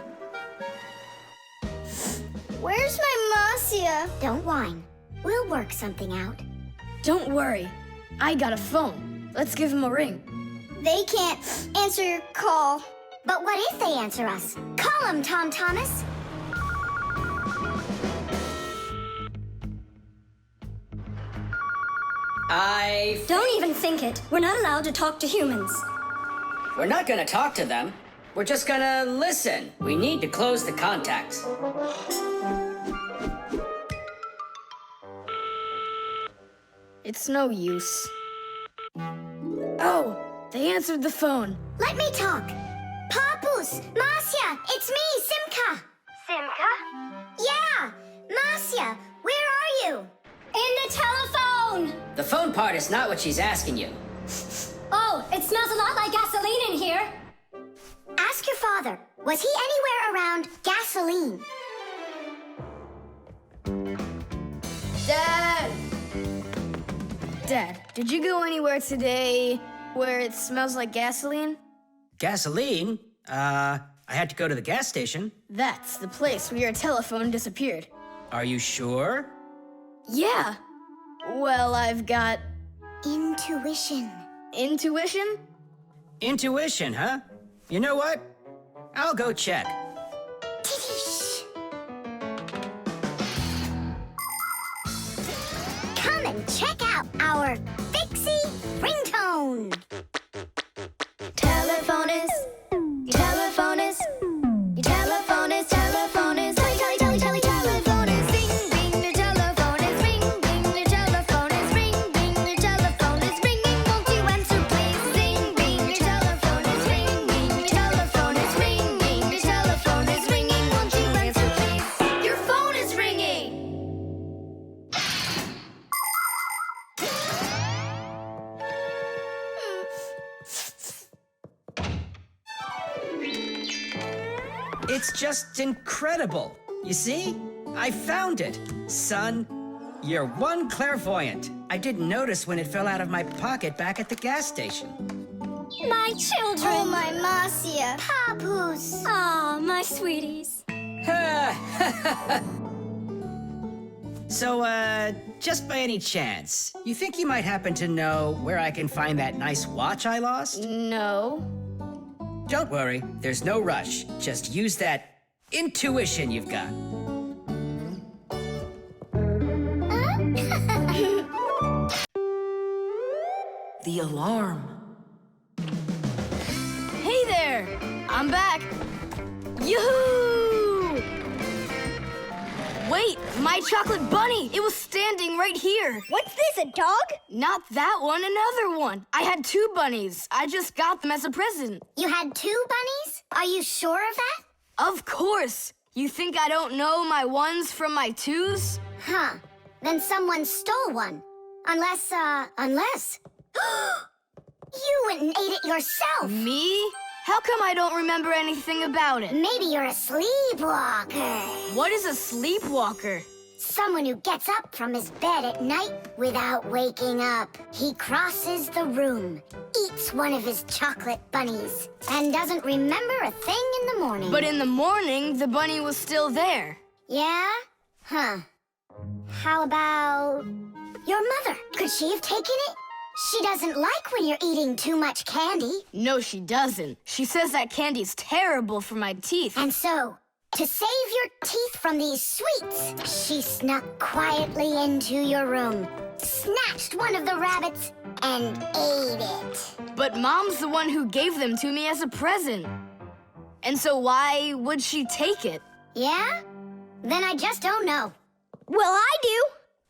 Where's my Marcia? Don't whine. We'll work something out. Don't worry. I got a phone. Let's give him a ring. They can't answer your call. But what if they answer us? Call them, Tom Thomas. Don't even think it. We're not allowed to talk to humans. We're not gonna talk to them. We're just gonna listen. We need to close the contacts. It's no use. Oh, they answered the phone. Let me talk. Papus, Marcia, it's me, Simka. Simka? Yeah, Marcia, where are you? In the telephone! The phone part is not what she's asking you. Oh, it smells a lot like gasoline in here. Ask your father. Was he anywhere around gasoline? Dad! Dad, did you go anywhere today where it smells like gasoline? Gasoline? I had to go to the gas station. That's the place where your telephone disappeared. Are you sure? Yeah. Well, I've got... Intuition. Intuition? Intuition, huh? You know what? I'll go check. Come and check out our Fixie ringtone. Telephonist, telephonist, telephonist, telephonist, telephonist, ring, ring, the telephonist, ring, ring, the telephonist, ring, ring, the telephonist, ringing, won't you answer please? Ring, ring, the telephonist, ring, ring, the telephonist, ring, ring, the telephonist, ringing, won't you answer please? Your phone is ringing. It's just incredible. You see? I found it. Son, you're one clairvoyant. I didn't notice when it fell out of my pocket back at the gas station. My children! Oh, my Marcia. Papus. Ah, my sweeties. So, just by any chance, you think you might happen to know where I can find that nice watch I lost? No. Don't worry, there's no rush. Just use that intuition you've got. The alarm. Hey there! I'm back! Yoo-hoo! Wait, my chocolate bunny! It was standing right here! What's this, a dog? Not that one, another one! I had 2 bunnies. I just got them as a present. You had 2 bunnies? Are you sure of that? Of course! You think I don't know my 1s from my 2s? Huh. Then someone stole one. Unless. You went and ate it yourself! Me? How come I don't remember anything about it? Maybe you're a sleepwalker. What is a sleepwalker? Someone who gets up from his bed at night without waking up. He crosses the room, eats one of his chocolate bunnies, and doesn't remember a thing in the morning. But in the morning, the bunny was still there. Yeah? Huh. How about your mother? Could she have taken it? She doesn't like when you're eating too much candy. No, she doesn't. She says that candy's terrible for my teeth. And so, to save your teeth from these sweets, she snuck quietly into your room, snatched one of the rabbits, and ate it. But Mom's the one who gave them to me as a present. And so why would she take it? Yeah? Then I just don't know. Well, I do.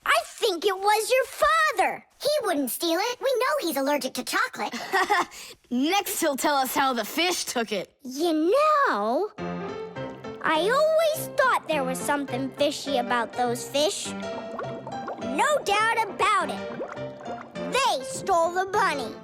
I think it was your father. He wouldn't steal it. We know he's allergic to chocolate. Next, he'll tell us how the fish took it. You know, I always thought there was something fishy about those fish. No doubt about it. They stole the bunny.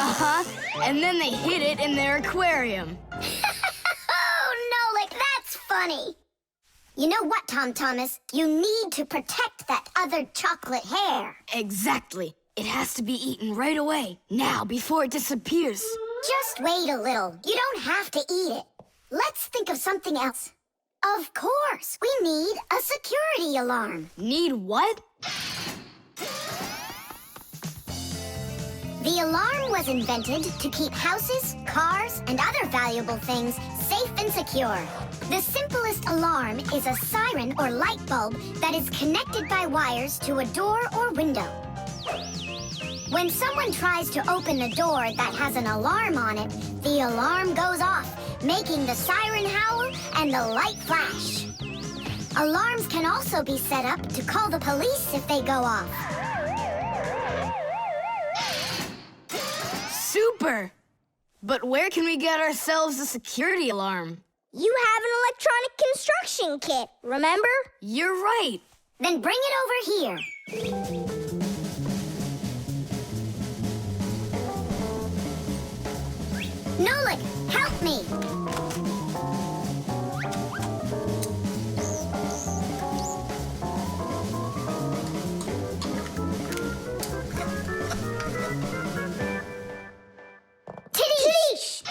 Uh-huh. And then they hid it in their aquarium. Oh, Nolik, that's funny. You know what, Tom Thomas? You need to protect that other chocolate hair. Exactly. It has to be eaten right away. Now, before it disappears. Just wait a little. You don't have to eat it. Let's think of something else. Of course, we need a security alarm. Need what? The alarm was invented to keep houses, cars, and other valuable things safe and secure. The simplest alarm is a siren or light bulb that is connected by wires to a door or window. When someone tries to open the door that has an alarm on it, the alarm goes off, making the siren howl and the light flash. Alarms can also be set up to call the police if they go off. Super! But where can we get ourselves a security alarm? You have an electronic construction kit, remember? You're right. Then bring it over here. Nolik, help me. Tidish!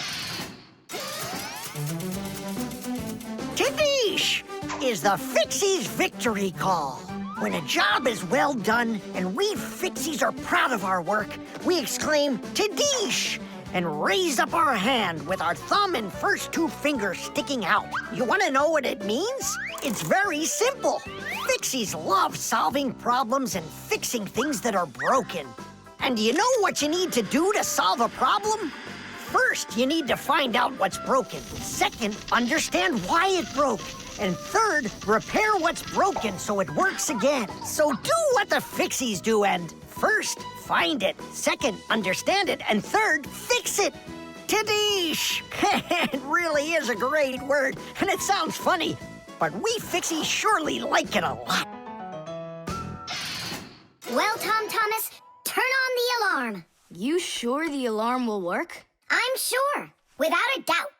Tidish is the Fixies victory call. When a job is well done and we Fixies are proud of our work, we exclaim, Tidish! And raise up our hand with our thumb and first two fingers sticking out. You want to know what it means? It's very simple. Fixies love solving problems and fixing things that are broken. And do you know what you need to do to solve a problem? First, you need to find out what's broken. Second, understand why it broke. And third, repair what's broken so it works again. So do what the Fixies do and first, find it. Second, understand it. And third, fix it. Tidish! It really is a great word, and it sounds funny, but we Fixies surely like it a lot. Well, Tom Thomas, turn on the alarm. You sure the alarm will work? I'm sure, without a doubt.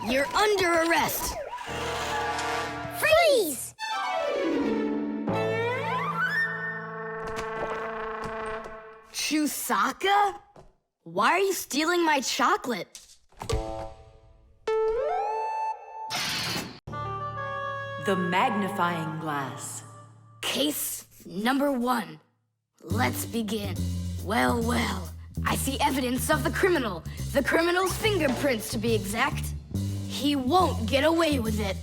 You're under arrest. Freeze! Chusaka? Why are you stealing my chocolate? The Magnifying Glass. Case number 1. Let's begin. Well, well. I see evidence of the criminal. The criminal's fingerprints, to be exact. He won't get away with it.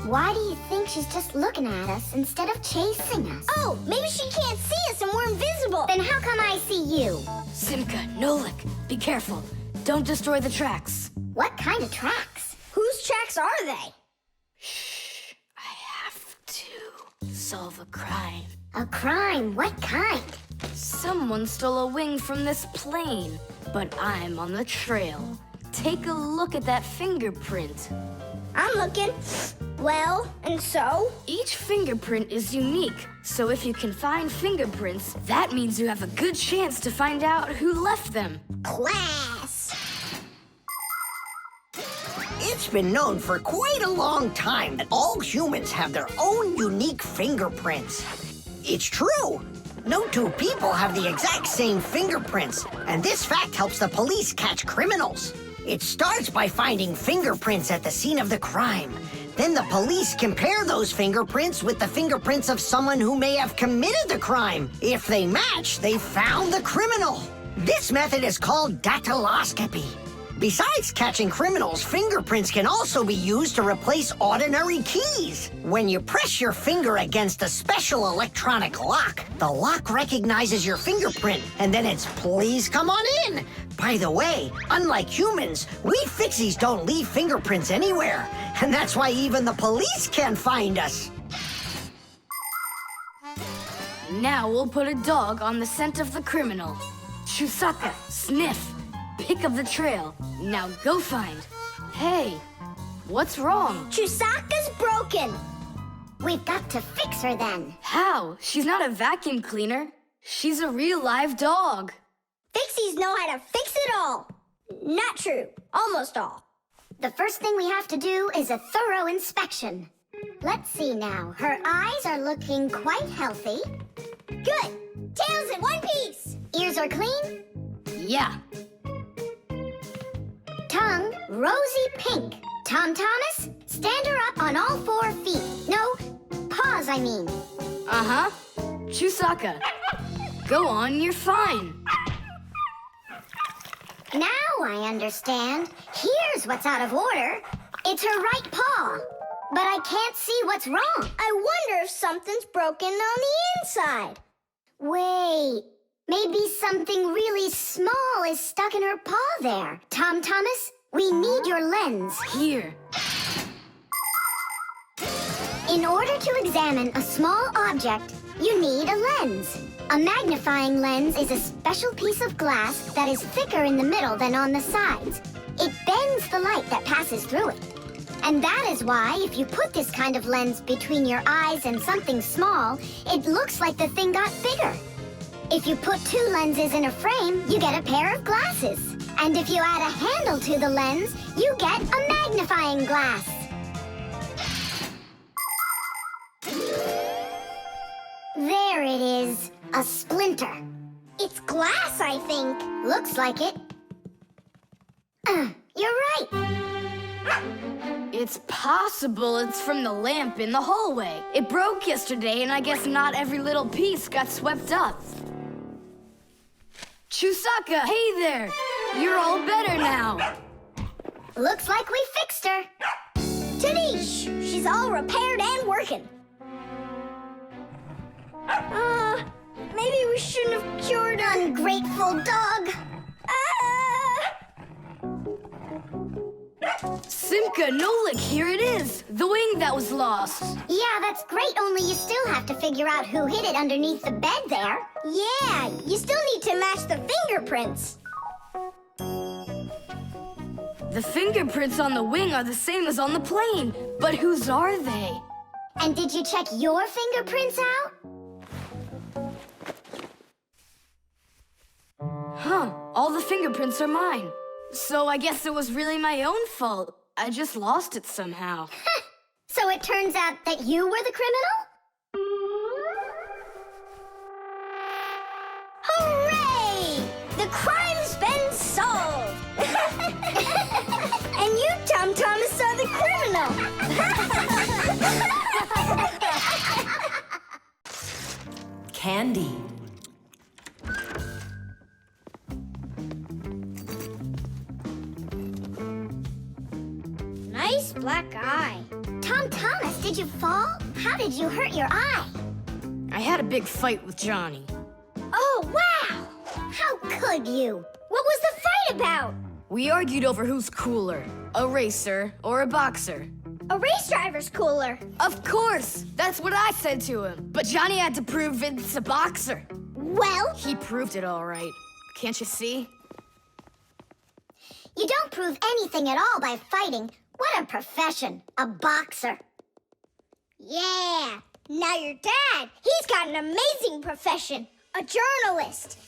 Why do you think she's just looking at us instead of chasing us? Oh, maybe she can't see us and we're invisible. Then how come I see you? Simka, Nolik, be careful. Don't destroy the tracks. What kind of tracks? Whose tracks are they? Shh, I have to solve a crime. A crime? What kind? Someone stole a wing from this plane, but I'm on the trail. Take a look at that fingerprint. I'm looking. Well, and so? Each fingerprint is unique, so if you can find fingerprints, that means you have a good chance to find out who left them. Class! It's been known for quite a long time that all humans have their own unique fingerprints. It's true. No two people have the exact same fingerprints, and this fact helps the police catch criminals. It starts by finding fingerprints at the scene of the crime. Then the police compare those fingerprints with the fingerprints of someone who may have committed the crime. If they match, they found the criminal. This method is called dactyloscopy. Besides catching criminals, fingerprints can also be used to replace ordinary keys. When you press your finger against a special electronic lock, the lock recognizes your fingerprint, and then it's "please come on in." By the way, unlike humans, we Fixies don't leave fingerprints anywhere, and that's why even the police can't find us. Now we'll put a dog on the scent of the criminal. Chusaka, sniff. Pick up the trail. Now go find. Hey, what's wrong? Chusaka's broken. We've got to fix her then. How? She's not a vacuum cleaner. She's a real live dog. Fixies know how to fix it all. Not true. Almost all. The first thing we have to do is a thorough inspection. Let's see now. Her eyes are looking quite healthy. Good. Tail's in one piece. Ears are clean. Yeah. Tongue, rosy pink. Tom Thomas, stand her up on all 4 feet. No, paws, I mean. Uh-huh. Chusaka, go on, you're fine. Now I understand. Here's what's out of order. It's her right paw. But I can't see what's wrong. I wonder if something's broken on the inside. Wait, maybe something really small is stuck in her paw there. Tom Thomas, we need your lens. Here. In order to examine a small object, you need a lens. A magnifying lens is a special piece of glass that is thicker in the middle than on the sides. It bends the light that passes through it. And that is why, if you put this kind of lens between your eyes and something small, it looks like the thing got bigger. If you put 2 lenses in a frame, you get a pair of glasses. And if you add a handle to the lens, you get a magnifying glass. There it is, a splinter. It's glass, I think. Looks like it. You're right. It's possible it's from the lamp in the hallway. It broke yesterday, and I guess not every little piece got swept up. Chusaka, hey there! You're all better now. Looks like we fixed her. Tadoosh! She's all repaired and working. Maybe we shouldn't have cured her. Ungrateful dog. Simka, Nolik, here it is. The wing that was lost. Yeah, that's great, only you still have to figure out who hid it underneath the bed there. Yeah, you still need to match the fingerprints. The fingerprints on the wing are the same as on the plane, but whose are they? And did you check your fingerprints out? Huh, all the fingerprints are mine. So I guess it was really my own fault. I just lost it somehow. So it turns out that you were the criminal? Hooray! The crime's been solved! And you, Tom Thomas, are the criminal! Candy. Nice black eye. Tom Thomas, did you fall? How did you hurt your eye? I had a big fight with Johnny. Oh, wow! How could you? What was the fight about? We argued over who's cooler, a racer or a boxer. A race driver's cooler. Of course! That's what I said to him. But Johnny had to prove it's a boxer. Well? He proved it all right. Can't you see? You don't prove anything at all by fighting. What a profession, a boxer. Yeah! Now your dad, he's got an amazing profession, a journalist.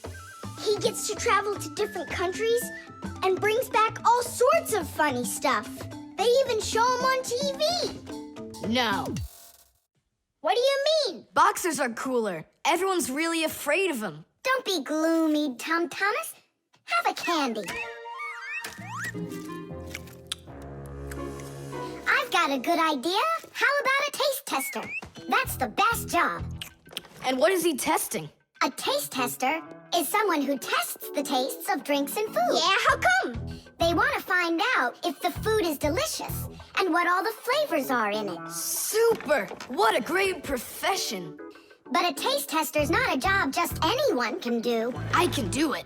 He gets to travel to different countries and brings back all sorts of funny stuff. They even show him on TV. No. What do you mean? Boxers are cooler. Everyone's really afraid of them. Don't be gloomy, Tom Thomas. Have a candy. I've got a good idea. How about a taste tester? That's the best job. And what is he testing? A taste tester is someone who tests the tastes of drinks and food. Yeah, how come? They want to find out if the food is delicious and what all the flavors are in it. Super! What a great profession. But a taste tester's not a job just anyone can do. I can do it.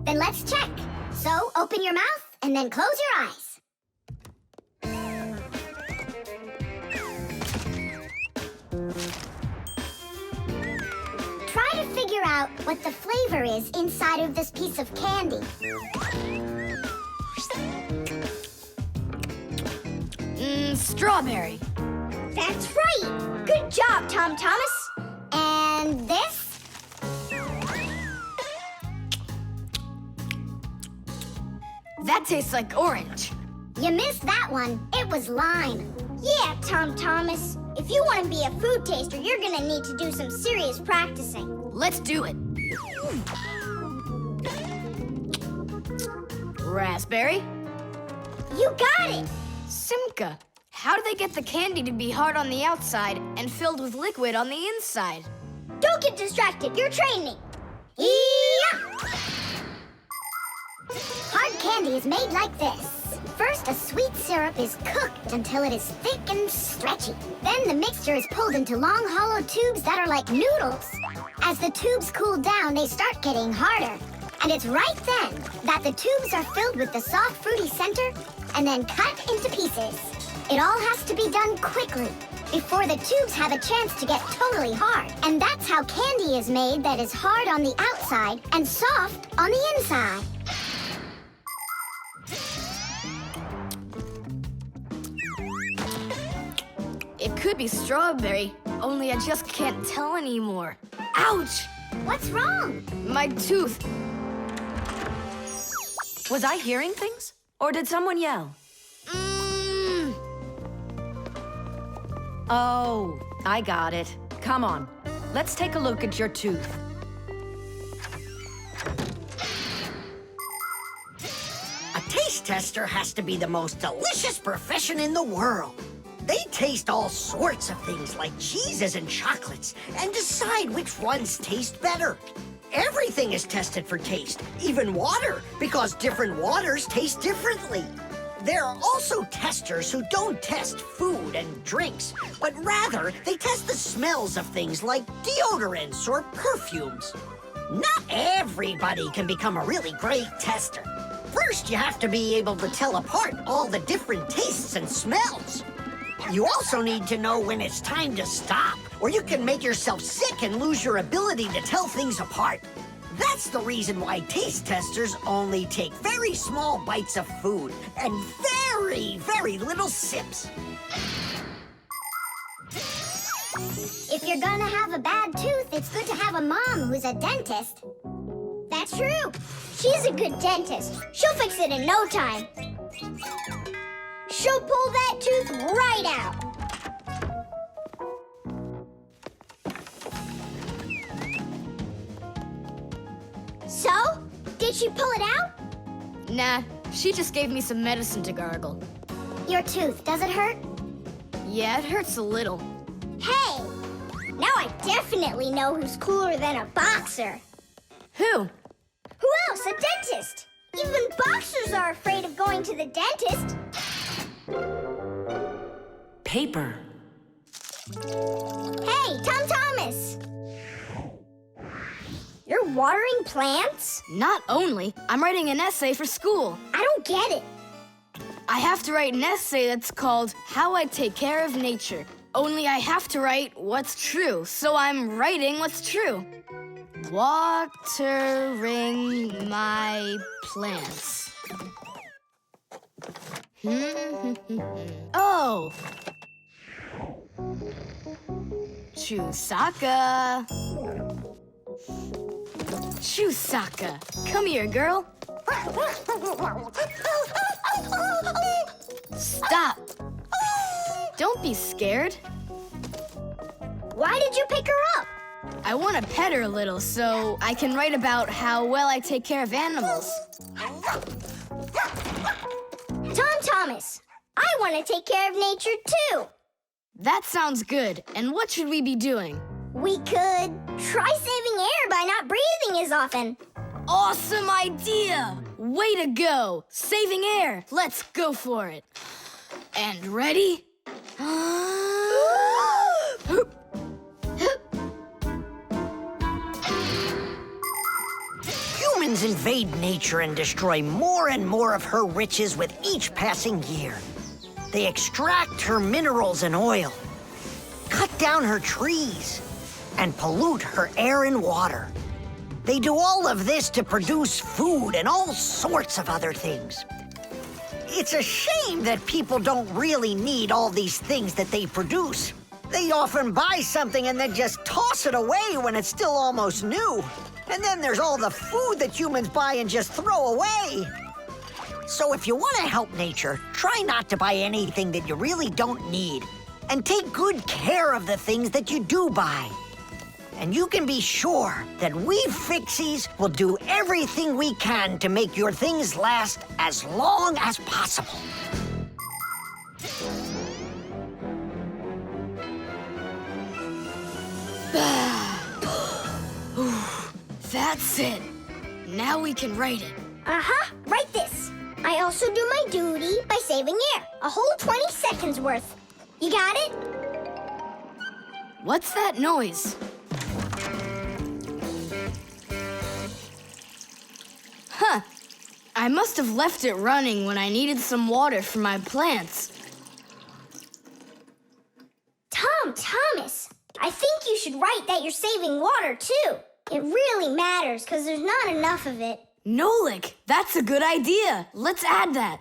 Then let's check. So open your mouth and then close your eyes. Try to figure out what the flavor is inside of this piece of candy. Strawberry. That's right. Good job, Tom Thomas. And this? That tastes like orange. You missed that one. It was lime. Yeah, Tom Thomas. If you want to be a food taster, you're going to need to do some serious practicing. Let's do it. Raspberry. You got it. Simka. How do they get the candy to be hard on the outside and filled with liquid on the inside? Don't get distracted. You're training. Yeah! Hard candy is made like this. First, a sweet syrup is cooked until it is thick and stretchy. Then the mixture is pulled into long, hollow tubes that are like noodles. As the tubes cool down, they start getting harder. And it's right then that the tubes are filled with the soft, fruity center and then cut into pieces. It all has to be done quickly before the tubes have a chance to get totally hard. And that's how candy is made that is hard on the outside and soft on the inside. It could be strawberry, only I just can't tell anymore. Ouch! What's wrong? My tooth. Was I hearing things? Or did someone yell? Oh, I got it. Come on. Let's take a look at your tooth. A taste tester has to be the most delicious profession in the world. They taste all sorts of things like cheeses and chocolates and decide which ones taste better. Everything is tested for taste, even water, because different waters taste differently. There are also testers who don't test food and drinks, but rather they test the smells of things like deodorants or perfumes. Not everybody can become a really great tester. First, you have to be able to tell apart all the different tastes and smells. You also need to know when it's time to stop, or you can make yourself sick and lose your ability to tell things apart. That's the reason why taste testers only take very small bites of food and very, very little sips. If you're gonna have a bad tooth, it's good to have a mom who's a dentist. That's true. She's a good dentist. She'll fix it in no time. She'll pull that tooth right out. So, did she pull it out? Nah, she just gave me some medicine to gargle. Your tooth, does it hurt? Yeah, it hurts a little. Hey, now I definitely know who's cooler than a boxer. Who? Who else? A dentist. Even boxers are afraid of going to the dentist. Paper. Hey, Tom Thomas. You're watering plants? Not only. I'm writing an essay for school. I don't get it. I have to write an essay that's called How I Take Care of Nature. Only I have to write what's true, so I'm writing what's true. Watering my plants. Oh! Chusaka. Chusaka, come here, girl. Stop. Don't be scared. Why did you pick her up? I want to pet her a little so I can write about how well I take care of animals. Tom Thomas, I want to take care of nature too. That sounds good. And what should we be doing? We could try saving air by not breathing as often. Awesome idea! Way to go! Saving air! Let's go for it. And ready? Humans invade nature and destroy more and more of her riches with each passing year. They extract her minerals and oil, cut down her trees, and pollute her air and water. They do all of this to produce food and all sorts of other things. It's a shame that people don't really need all these things that they produce. They often buy something and then just toss it away when it's still almost new. And then there's all the food that humans buy and just throw away. So if you want to help nature, try not to buy anything that you really don't need. And take good care of the things that you do buy. And you can be sure that we Fixies will do everything we can to make your things last as long as possible. That's it. Now we can write it. Write this. I also do my duty by saving air. A whole 20 seconds worth. You got it? What's that noise? Huh. I must have left it running when I needed some water for my plants. Tom Thomas, I think you should write that you're saving water too. It really matters because there's not enough of it. Nolik, that's a good idea. Let's add that.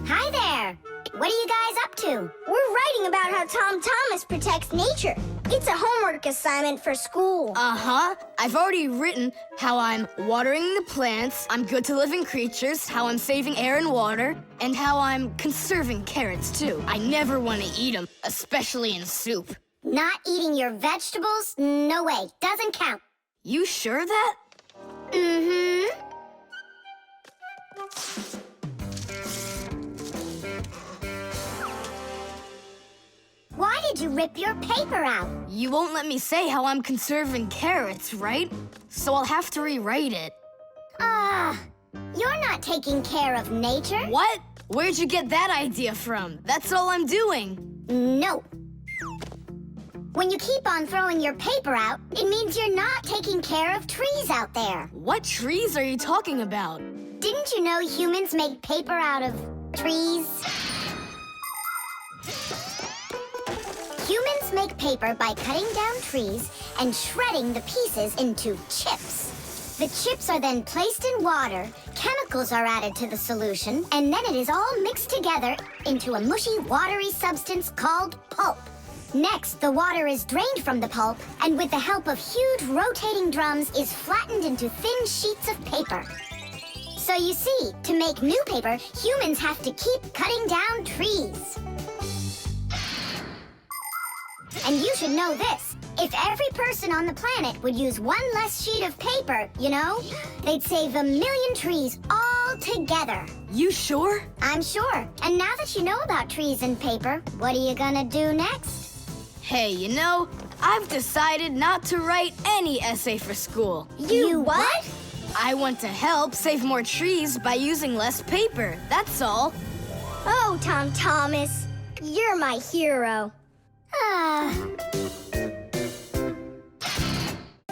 Hi there. What are you guys up to? We're writing about how Tom Thomas protects nature. It's a homework assignment for school. I've already written how I'm watering the plants, I'm good to living creatures, how I'm saving air and water, and how I'm conserving carrots too. I never want to eat them, especially in soup. Not eating your vegetables? No way. Doesn't count. You sure that? Mm-hmm. Why did you rip your paper out? You won't let me say how I'm conserving carrots, right? So I'll have to rewrite it. You're not taking care of nature. What? Where'd you get that idea from? That's all I'm doing. No. When you keep on throwing your paper out, it means you're not taking care of trees out there. What trees are you talking about? Didn't you know humans make paper out of trees? Humans make paper by cutting down trees and shredding the pieces into chips. The chips are then placed in water, chemicals are added to the solution, and then it is all mixed together into a mushy, watery substance called pulp. Next, the water is drained from the pulp, and with the help of huge rotating drums is flattened into thin sheets of paper. So you see, to make new paper, humans have to keep cutting down trees. And you should know this. If every person on the planet would use one less sheet of paper, you know, they'd save 1 million trees all together. You sure? I'm sure. And now that you know about trees and paper, what are you gonna do next? Hey, you know, I've decided not to write any essay for school. You what? I want to help save more trees by using less paper, that's all. Oh, Tom Thomas, you're my hero.